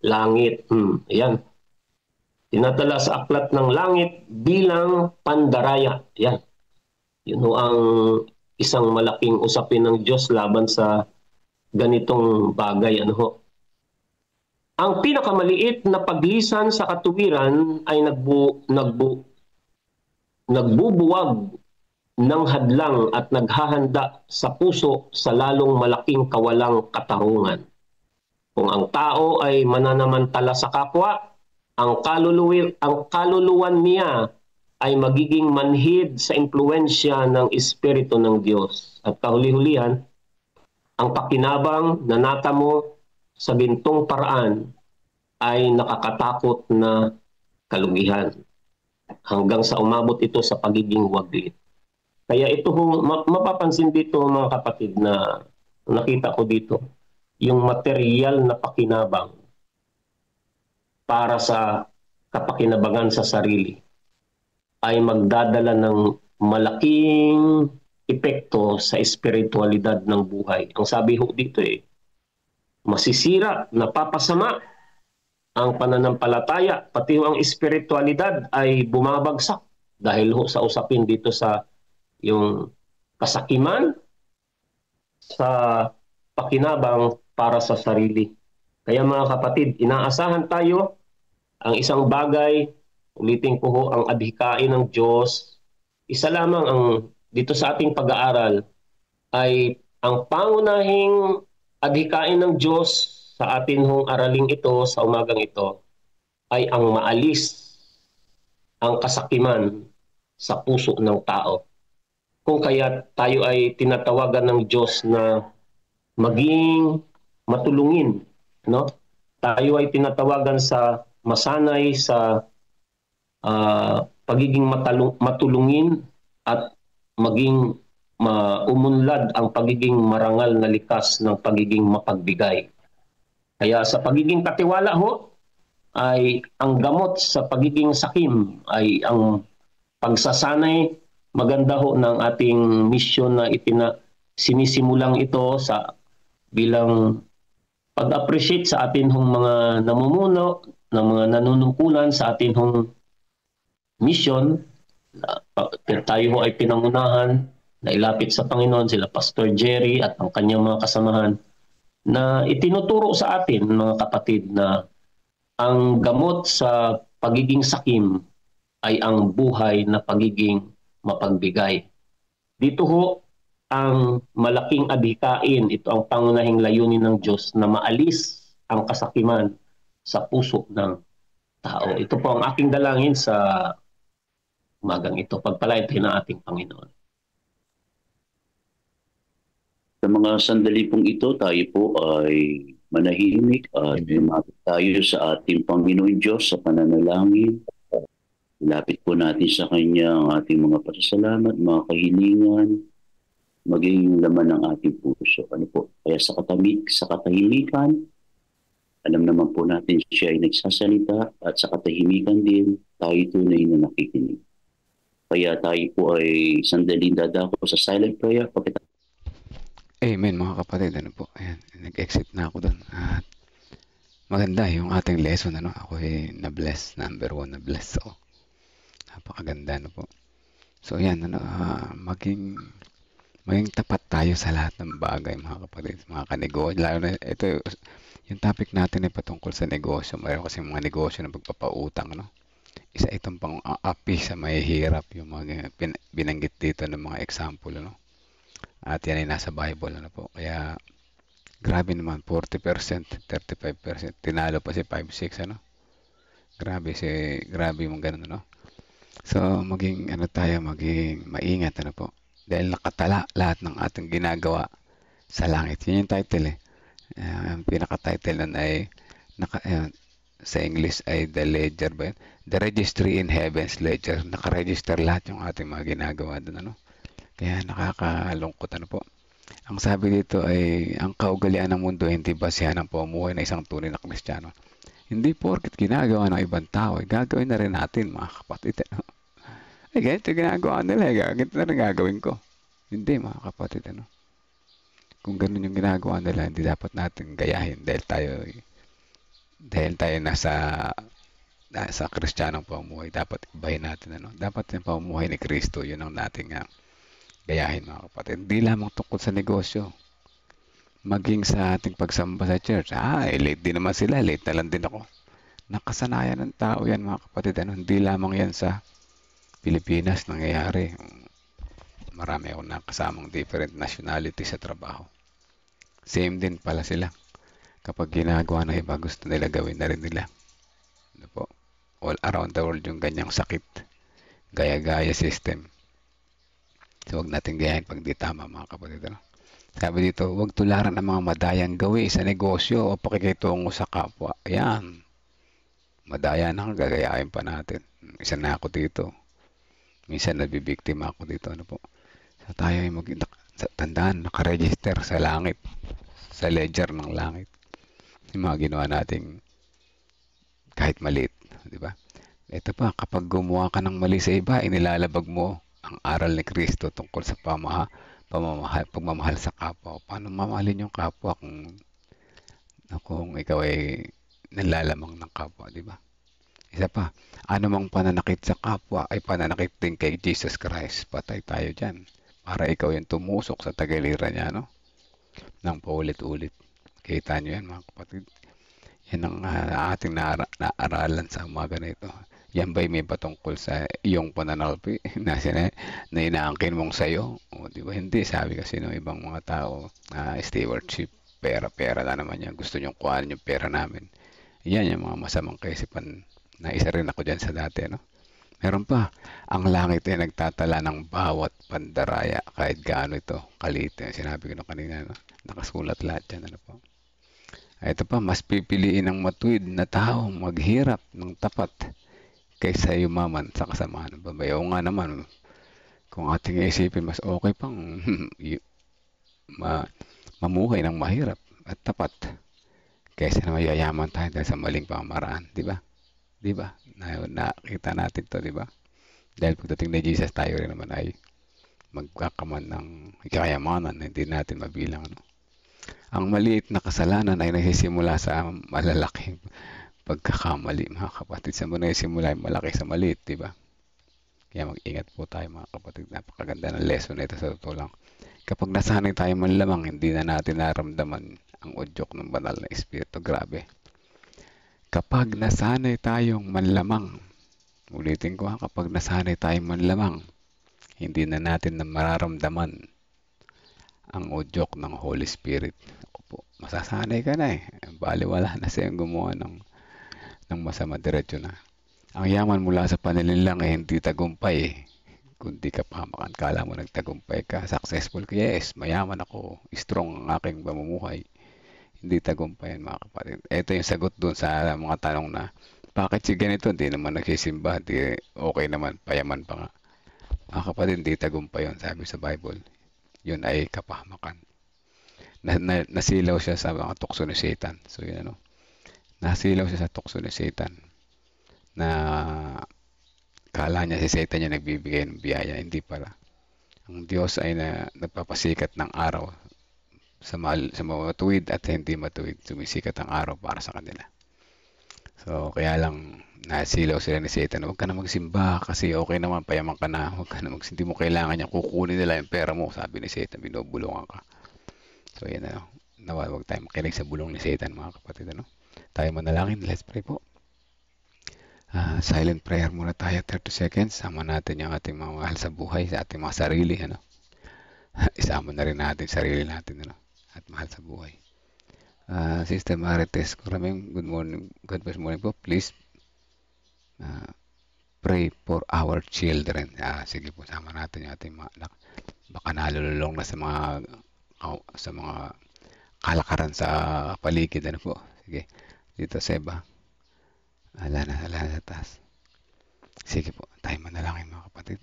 langit. Ayan. Tinatala sa aklat ng langit bilang pandaraya. Ayan. Yun ang isang malaking usapin ng Diyos laban sa ganitong bagay. Ang pinakamaliit na paglisan sa katuwiran ay nagbubuwag ng hadlang at naghahanda sa puso sa lalong malaking kawalang katarungan. Kung ang tao ay mananamantala sa kapwa, ang kaluluwan niya ay magiging manhid sa impluensya ng Espiritu ng Diyos. At kahuli-hulihan, ang pakinabang na natamo sa gintong paraan ay nakakatakot na kalugihan. Hanggang sa umabot ito sa pagiging waglit. Kaya ito mapapansin dito mga kapatid na nakita ko dito, yung material na pakinabang para sa kapakinabangan sa sarili ay magdadala ng malaking epekto sa espiritualidad ng buhay. Ang sabi ho dito masisira, napapasama ang pananampalataya, pati ang espiritualidad ay bumabagsak dahil ho sa usapin dito sa yung kasakiman sa pakinabang para sa sarili. Kaya mga kapatid, inaasahan tayo ang isang bagay, ulitin ko ho, ang adhikain ng Diyos. Isa lamang ang dito sa ating pag-aaral ay ang pangunahing adhikain ng Diyos sa atin hong araling ito, sa umagang ito, ay ang maalis ang kasakiman sa puso ng tao. Kung kaya tayo ay tinatawagan ng Diyos na maging matulungin, no? Tayo ay tinatawagan sa masanay sa pagiging matulungin at maging umunlad ang pagiging marangal na likas ng pagiging mapagbigay. Kaya sa pagiging katiwala ho, ay ang gamot sa pagiging sakim ay ang pagsasanay. Maganda ho ng ating misyon na sinisimulang ito sa bilang pag-appreciate sa atin hong mga namumuno, ng mga nanunungkulan sa atin hong misyon. Tayo ho ay pinangunahan na ilapit sa Panginoon, sila Pastor Jerry at ang kanyang mga kasamahan, na itinuturo sa atin mga kapatid na ang gamot sa pagiging sakim ay ang buhay na pagiging mapagbigay. Dito ho ang malaking adhikain, ito ang pangunahing layunin ng Diyos na maalis ang kasakiman sa puso ng tao. Ito po ang aking dalangin sa umagang ito. Pagpalain ng ating Panginoon. Sa mga sandali pong ito, tayo po ay manahimik at lumapit tayo sa ating Panginoon Diyos sa pananalangin. Lapit po natin sa Kanya ang ating mga pasasalamat, mga kahilingan, maging laman ng ating puso. Ano po? Kaya sa katahimikan, alam naman po natin siya ay nagsasalita at sa katahimikan din, tayo tunay na nakikinig. Kaya tayo po ay sandaling dadako sa silent prayer. Amen mga kapatid. Ano po? Ayan, nag-exit na ako doon. At maganda yung ating lesson, ano? Ako ay na-bless, number 1 na-bless ako. Napakaganda, ano po. So, yan, ano, maging tapat tayo sa lahat ng bagay, mga kapatid, mga kanegosyo. Lalo na, ito, yung topic natin ay patungkol sa negosyo. Mayroon kasi mga negosyo na pagpapautang, no? Isa itong pang api sa mahihirap, yung mga binanggit dito ng mga example, no? At yan ay nasa Bible, ano po. Kaya, grabe naman, 40%, 35%. Tinalo pa si 5-6, ano? Grabe yung ganun, ano? So, maging maingat, ano po. Dahil nakatala lahat ng ating ginagawa sa langit. Yun yung title, eh. Ang pinaka-title nun ay, sa English ay The Ledger ba yun? The Registry in Heaven's Ledger. Nakaregister lahat yung ating mga ginagawa doon, ano? Kaya nakakalungkot, ano po. Ang sabi dito ay, ang kaugalian ng mundo hindi basihan ng pamumuhay na isang tunay na Kristiyano. Hindi porket ginagawa ng ibang tao, gagawin na rin natin, mga kapatid. Ano? Ay, ganito ginagawa nila, ganito na rin gagawin ko. Hindi, mga kapatid. Ano? Kung ganun yung ginagawa nila, hindi dapat natin gayahin dahil tayo nasa Kristiyanong pamumuhay. Dapat ibahin natin. Ano? Dapat yung pamumuhay ni Kristo, yun ang nating gayahin, mga kapatid. Hindi lamang tungkol sa negosyo. Maging sa ating pagsamba sa church. Late din naman sila. Late na lang din ako. Nakasanayan ng tao yan, mga kapatid. Ano? Hindi lamang yan sa Pilipinas nangyayari. Marami akong nakasamang different nationality sa trabaho. Same din pala sila. Kapag ginagawa ng iba, gusto nila gawin na rin nila. Ano po? All around the world yung ganyang sakit. Gaya-gaya system. So, huwag natin gayahin pag di tama, mga kapatid. Ano? Sabi dito, huwag tularan ang mga madayang gawi sa negosyo o pakikitungo sa kapwa. Ayan. Madaya na, gagayahin pa natin. Isa na ako dito. Minsan nabibiktima ako dito. Ano po? So, tayo ay tandaan, nakaregister sa langit. Sa ledger ng langit. Yung mga ginawa nating kahit maliit. Di ba? Ito pa, kapag gumawa ka ng mali sa iba, inilalabag mo ang aral ni Kristo tungkol sa pagmamahal sa kapwa. Paano mamahalin yung kapwa kung ikaw ay nalalamang ng kapwa, di ba? Isa pa, anumang pananakit sa kapwa ay pananakit din kay Jesus Christ. Patay tayo dyan. Para ikaw yung tumusok sa tagiliran niya, no? Nang paulit-ulit. Kita nyo yan, mga kapatid. Yan ang ating naaralan sa umaga na ito. Yan ba'y may patungkol sa iyong pananalpi na inaangkin mong sayo? O, di ba? Hindi. Sabi kasi ng ibang mga tao, stewardship, pera na naman yan. Gusto nyong kuhaan yung pera namin. Yan yung mga masamang kaisipan na isa rin ako dyan sa dati. No? Meron pa, ang langit ay nagtatala ng bawat pandaraya kahit gaano ito kalit. Sinabi ko na kanina, no? Nakasulat lahat yan. Ano po? Ito pa, mas pipiliin ng matuwid na tao maghirap ng tapat kaysa yumaman sa kasamaan ng babae. O nga naman, kung ating isipin, mas okay pang mamuhay ng mahirap at tapat kaysa na mayayaman tayo dahil sa maling pamamaraan. Di ba? Di ba? Nakita natin to, di ba? Dahil pagdating na Jesus, tayo rin naman ay magkakaman ng kayamanan na hindi natin mabilang. Ano? Ang maliit na kasalanan ay nagsisimula sa malalaking pagkakamali, mga kapatid. Sa muna simula ay malaki sa maliit, di ba? Kaya mag-ingat po tayo, mga kapatid. Napakaganda ng lesson na ito sa totoo lang. Kapag nasanay tayo manlamang, hindi na natin naramdaman ang udyok ng banal na espiritu. Grabe. Kapag nasanay tayong manlamang, ulitin ko kapag nasanay tayong manlamang, hindi na natin na mararamdaman ang udyok ng Holy Spirit. Ako po, masasanay ka na eh. Baliwala na siyang gumawa ng masama, diretso na. Ang yaman mula sa panlilinlang ay hindi tagumpay eh. Kundi kapahamakan. Kala mo nagtagumpay ka, successful ka. Yes, mayaman ako, strong ang aking pamumuhay. Hindi tagumpay yan, mga kapatid. Ito yung sagot dun sa mga tanong na, bakit si ganito? Hindi naman nagsisimba, hindi okay naman, payaman pa nga. Mga kapatid, hindi tagumpay yun, sabi sa Bible. Yun ay kapahamakan. Nasilaw siya sa mga tukso ni Satan. So yun ano. Nasilaw siya sa tukso ni Satan. Na kala niya si Satan yung nagbibigay ng biyaya. Hindi pala. Ang Diyos ay nagpapasikat ng araw sa matuwid at hindi matuwid. Sumisikat ang araw para sa kanila. So, kaya lang nasilaw sila ni Satan. Huwag ka na magsimba kasi okay naman, payaman ka na. Huwag ka na hindi mo kailangan yan. Kukunin nila yung pera mo, sabi ni Satan. Binubulungan ka. So, yan na. Huwag tayo makinig sa bulong ni Satan, mga kapatid. Ano? Tayo manalangin. Let's pray po. Silent prayer muna tayo, 30 seconds. Sama natin yung ating mga mahal sa buhay, sa ating mga sarili. Ano? Isama na rin natin sarili natin, ano? At mahal sa buhay. Sister Marites Kuraming, good morning. Good morning po. Please pray for our children. Sige po, sama natin yung ating mga anak. Baka nalululong na sa mga kalakaran sa paligid. Ano po? Sige. Dito Seba. Ala na sa taas. Sige po, tayo manalangin mga kapatid.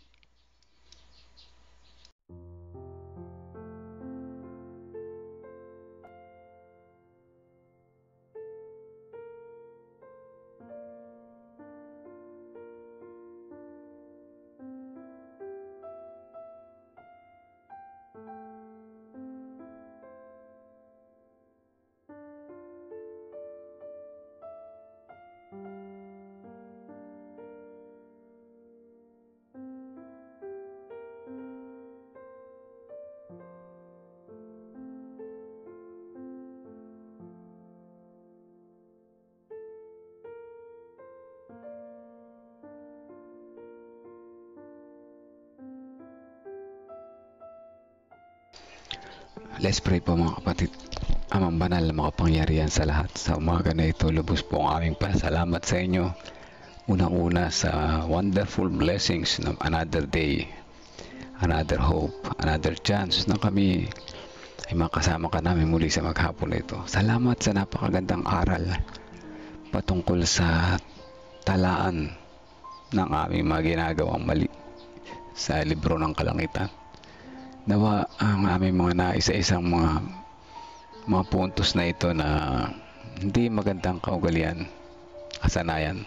Let's pray po mga kapatid. Amang banal na makapangyarihan sa lahat, sa umaga na ito, lubos po ang aming pasalamat sa inyo. Unang-una sa wonderful blessings ng another day, another hope, another chance na kami ay makasama ka namin muli sa maghapon na ito. Salamat sa napakagandang aral patungkol sa talaan ng aming mga ginagawang mali sa libro ng kalangitan. Nawa ang aming mga naisa-isang mga puntos na ito na hindi magandang kaugalian, kasanayan,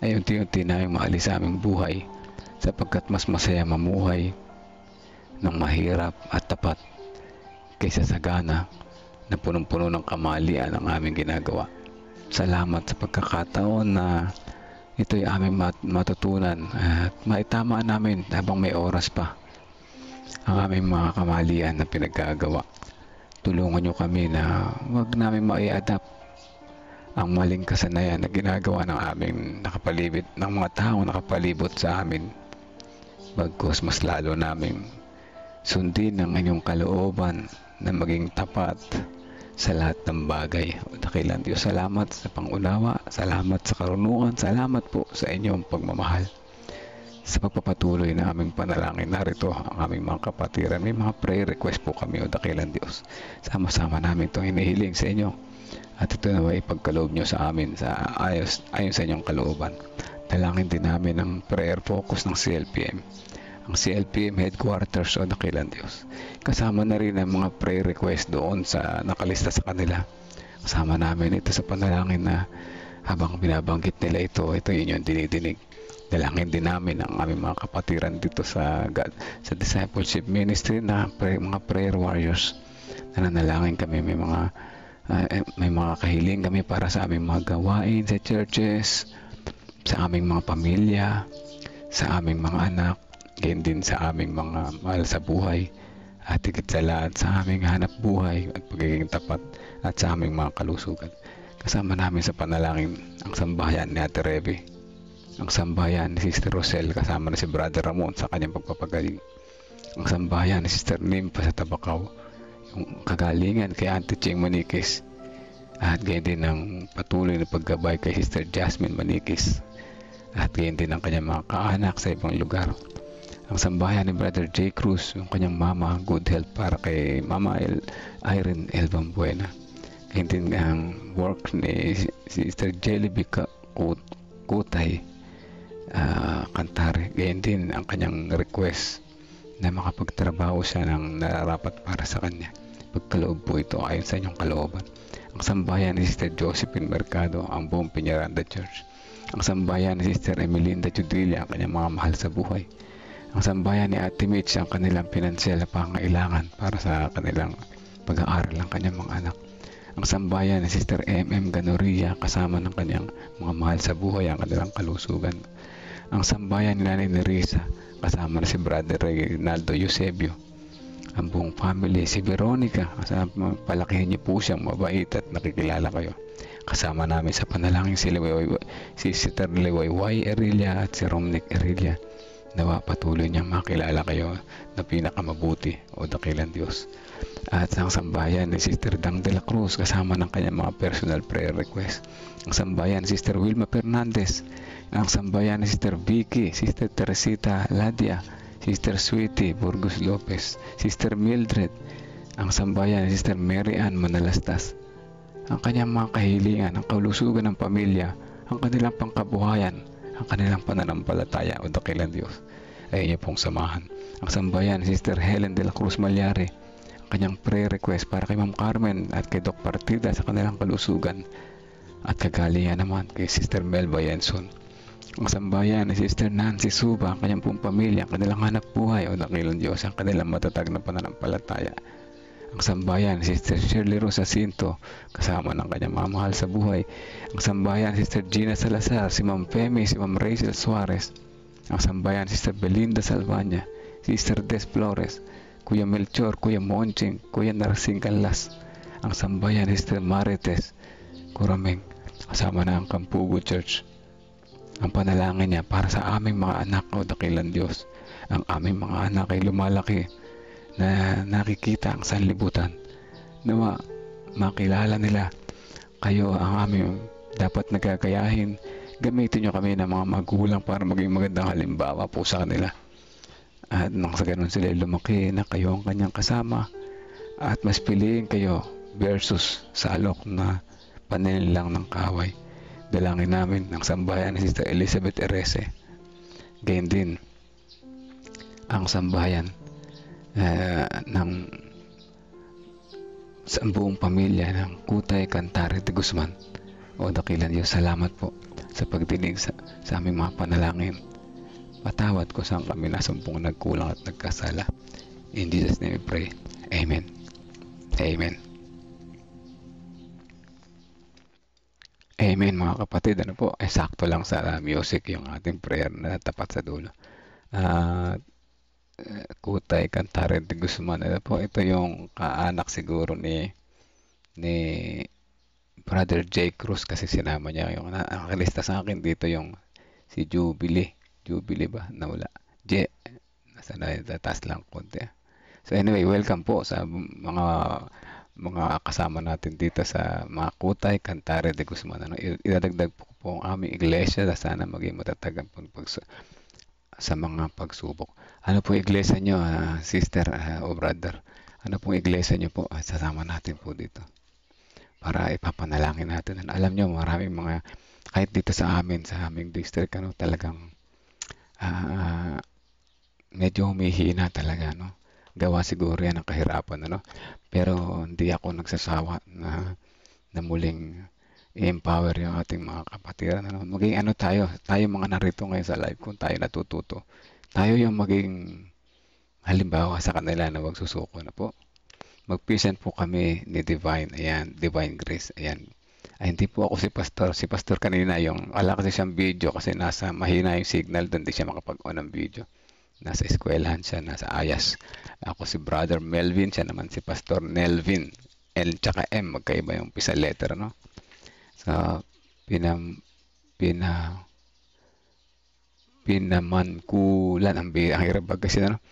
ay unti-unti namin maalis sa aming buhay sapagkat mas masaya mamuhay ng mahirap at tapat kaysa sagana na punong-puno ng kamalian ang aming ginagawa. Salamat sa pagkakataon na ito'y aming matutunan at maitama namin habang may oras pa ang aming mga kamalian na pinaggagawa. Tulungan nyo kami na wag namin mai-adapt ang maling kasanayan na ginagawa ng aming nakapalibot, ng mga tao nakapalibot sa amin. Bagkus mas lalo namin sundin ang inyong kalooban na maging tapat sa lahat ng bagay. Dakilang Diyos, salamat sa pangunawa, salamat sa karunungan, salamat po sa inyong pagmamahal. Sa pagpapatuloy na aming panalangin, narito ang aming mga kapatiran. May mga prayer request po kami, o dakilang Diyos. Sama-sama namin itong hinihiling sa inyo. At ito na ipagkaloob nyo sa amin ayon sa inyong kalooban. Dalangin din namin ang prayer focus ng CLPM. Ang CLPM headquarters, o dakilang Diyos. Kasama na rin ang mga prayer request doon sa nakalista sa kanila. Kasama namin ito sa panalangin na habang binabanggit nila ito inyong dinidinig. Dalangin din namin ang aming mga kapatiran dito sa discipleship ministry na mga prayer warriors. Nananalangin kami, may mga kahiling kami para sa aming mga gawain sa churches, sa aming mga pamilya, sa aming mga anak, gayon din sa aming mga mahal sa buhay, at higit sa lahat sa aming hanap buhay at pagiging tapat at sa aming mga kalusugan. Kasama namin sa panalangin ang sambahayan ni Ate Rebe, ang sambahayan ni Sister Rosel, kasama na si Brother Ramon sa kanyang pagpapagaling, ang sambahayan ni Sister Nimpa sa Tabacaw, yung kagalingan kay Auntie Ching Manikis, at gayon din ang patuloy na paggabay kay Sister Jasmine Manikis, at gayon din ang kanyang mga kaanak sa ibang lugar. Ang sambahayan ni Brother J. Cruz, yung kanyang mama, good health para kay Mama Irene Elvan Buena. Gayon din ang work ni Sister Jellyby Kutay Kantare. Gayon din ang kanyang request na makapagtrabaho siya ng nararapat para sa kanya. Pagkaloob po ito ayon sa inyong kalooban. Ang sambahayan ni Sister Josephine Mercado, ang buong Peñaranda Church. Ang sambahayan ni Sister Emelinda Judilla, ang kanyang mga mahal sa buhay. Ang sambahayan ni Ate Mitch, ang kanilang pinansyal na pangailangan para sa kanilang pag-aaral ng kanyang mga anak. Ang sambayan ni Sister MM Ganoria kasama ng kanyang mga mahal sa buhay ang kanilang kalusugan. Ang sambayan ni Nanay Nerissa kasama na si Brother Reynaldo Eusebio. Ang buong family, si Veronica, kasama, palakihin niyo po siyang mabait at nakikilala kayo. Kasama namin sa panalangin si Sister Liway Y. Erilia at si Romnick Erilia. Nawa patuloy niyang makilala kayo na pinakamabuti o dakilang Diyos. At ang sambayan ni Sister Dang de la Cruz kasama ng kanyang mga personal prayer request. Ang sambayan ni Sister Wilma Fernandez. Ang sambayan ni Sister Vicky, Sister Teresita Ladia, Sister Sweetie Burgos Lopez, Sister Mildred. Ang sambayan ni Sister Mary Ann Manalastas. Ang kanyang mga kahilingan, ang kalusugan ng pamilya, ang kanilang pangkabuhayan, ang kanilang pananampalataya o dakilang Diyos ay niyo pong samahan. Ang sambayan ni Sister Helen de la Cruz Malyari, ang kanyang prayer request para kay Ma'am Carmen at kay Doc Partida sa kanilang kalusugan, at kagalingan naman kay Sister Melba Yenson. Ang sambayan ni Sister Nancy Suba, ang kanyang pong pamilya, ang kanilang hanap buhay o dakilang Diyos, ang kanilang matatag na pananampalataya. Ang sambayan ni Sister Shirley Rosa Cinto, kasama ng kanyang mga mahal sa buhay. Ang sambayan ni Sister Gina Salazar, si Ma'am Femi, si Ma'am Rachel Suarez. Ang sambayan ni Sister Belinda Salvania, Sister Des Flores, Kuya Melchor, Kuya Monching, Kuya Narsing Canlas. Ang sambayan ni Sister Marites Kurameng, kasama na ang Kampugo Church. Ang panalangin niya para sa aming mga anak o dakilang Diyos. Ang aming mga anak ay lumalaki na nakikita ang sanlibutan. Nawa makilala nila kayo ang aming dapat nagkakayahin. Gamitin nyo kami ng mga magulang para maging magandang halimbawa po sa kanila. At nang sa ganun sila lumaki na kayo ang kanyang kasama at mas piliin kayo versus sa alok na paninilang ng kaaway. Dalangin namin ang sambahayan ni Sister Elizabeth Erese. Gayon din ang sambahayan ng sa buong pamilya ng Kutay Cantare de Guzman o dakilang Diyos. Salamat po sa pagdinig sa aming mga panalangin. Patawad ko saan kami nasumpong nagkulang at nagkasala. In Jesus' name we pray. Amen. Amen. Amen mga kapatid. Ano po? Sakto lang sa music yung ating prayer na tapat sa dulo. Kutay Cantare de Guzman. Ano po? Ito yung kaanak siguro ni Brother J. Cruz kasi sinama niya yung nakalista sa akin dito yung si Jubilee ba? Nawala. Nasa taas lang konti. So anyway, welcome po sa mga kasama natin dito sa mga Kutay Cantare de Guzman. Ano, idadagdag po ang aming iglesia na sana maging matatag po sa mga pagsubok. Ano po iglesia nyo, sister o brother? Ano pong iglesia nyo po? Sasama natin po dito para ipapanalangin natin. Alam nyo, maraming mga, kahit dito sa amin, sa aming district, ano, talagang medyo humihina talaga, no? Gawa siguro yan ng kahirapan, ano? Pero hindi ako nagsasawa na muling i-empower yung ating mga kapatiran, ano? Maging ano tayo mga narito ngayon sa live, kung tayo natututo, tayo yung maging halimbawa sa kanila na wag susuko na po. Mag-present po kami ni Divine, ayan, Divine Grace, ayan. Ay, hindi po ako si Pastor kanina, yung wala kasi siyang video kasi nasa mahina yung signal doon, hindi siya makapag-on ng video. Nasa eskwelahan siya, nasa Ayas. Ako si Brother Melvin, siya naman si Pastor Nelvin. L tsaka M, magkaiba yung pisa letter, no? So, Pinamankulan, ang hirap ba kasi, no?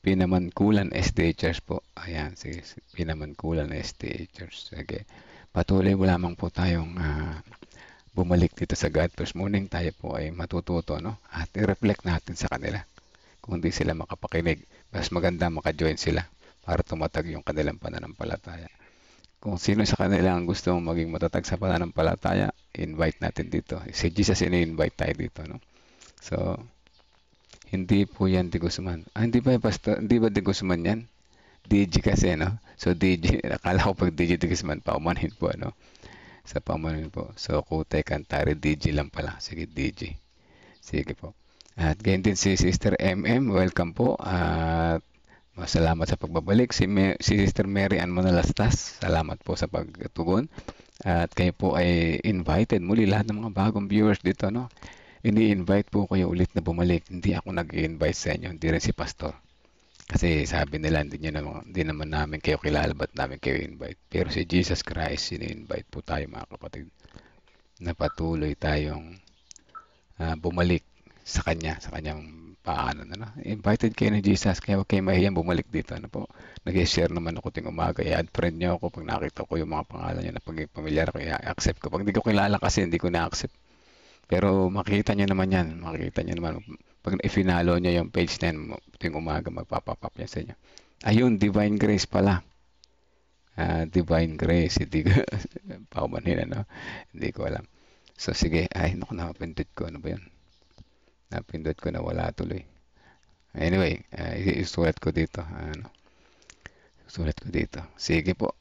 Pinamankulan SDA Church po. Ayan, si Pinamankulan SDA Church. Sige. Patuloy mo lamang po tayong bumalik dito sa God First Morning. Tayo po ay matututo, no? At i-reflect natin sa kanila. Kung di sila makapakinig, mas maganda maka-join sila para tumatag yung kanilang pananampalataya. Kung sino sa kanila ang gusto maging matatag sa pananampalataya, invite natin dito. Si Jesus ini-invite tayo dito, no? So, hindi po yan de Guzman. Hindi ba Pastor? Hindi ba de Guzman yan? DJ kasi, no? So, DJ, akala ko pag DJ de Guzman, paumanhin po, no? Sa paumanhin po. So, Kutay Cantare, DJ lang pala. Sige, DJ. Sige po. At ganyan din si Sister MM, welcome po. At Salamat sa pagbabalik. Si Sister Mary Ann Manalastas, salamat po sa pagtugon. At kayo po ay invited muli lahat ng mga bagong viewers dito, no? Ini-invite po kayo ulit na bumalik. Hindi ako nag-i-invite sa inyo, hindi rin si Pastor. Kasi sabi nila, hindi naman namin kayo kilala, ba't namin kayo invite. Pero si Jesus Christ, ini-invite po tayo mga kapatid, na patuloy tayong bumalik sa kanyang paanan. Ano? Invited kayo ni Jesus, kaya huwag kayo mahiyang bumalik dito. Ano po? Nag-share naman ako ting umaga, i-add friend niyo ako pag nakita ko yung mga pangalan niyo na pag pamilyar ko, i-accept ko. Pag hindi ko kilala kasi, hindi ko na-accept. Pero makikita niyo naman yan, pag i-finalo niyo yung page na yan, ting umaga, magpapapap yan sa inyo. Ayun, Divine Grace pala. Divine Grace, hindi ko, paumanhin, ano? Hindi ko alam. So, sige, naku, napindot ko, ano ba yun? Napindot ko na wala tuloy. Anyway, isulat ko dito. Sulat ko dito. Sige po,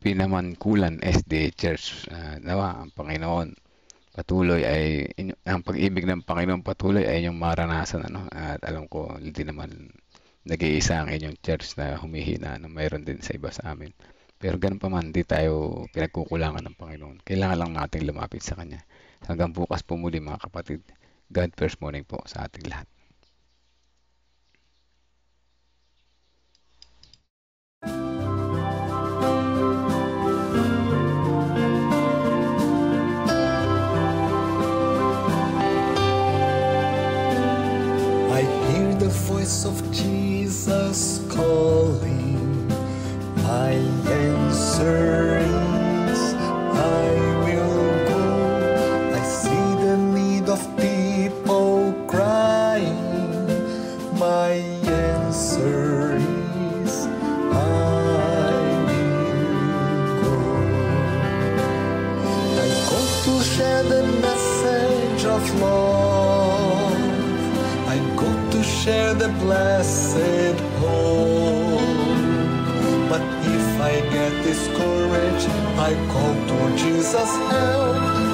Pinamankulan SDA Church. Nawa, ang Panginoon patuloy ang pag-ibig ng Panginoon patuloy ay inyong maranasan, ano? At alam ko, hindi naman nag-iisa ang inyong church na humihina, na mayroon din sa iba sa amin. Pero ganun pa man, hindi tayo pinagkukulangan ng Panginoon. Kailangan lang nating lumapit sa Kanya. Hanggang bukas po muli mga kapatid. God first morning po sa ating lahat. I hear the voice of Jesus calling. My answer is, I will go. I see the need of people crying. My answer is, I will go. I go to share the message of love. I go to share the blessed hope. But if I get discouraged, I call to Jesus' help.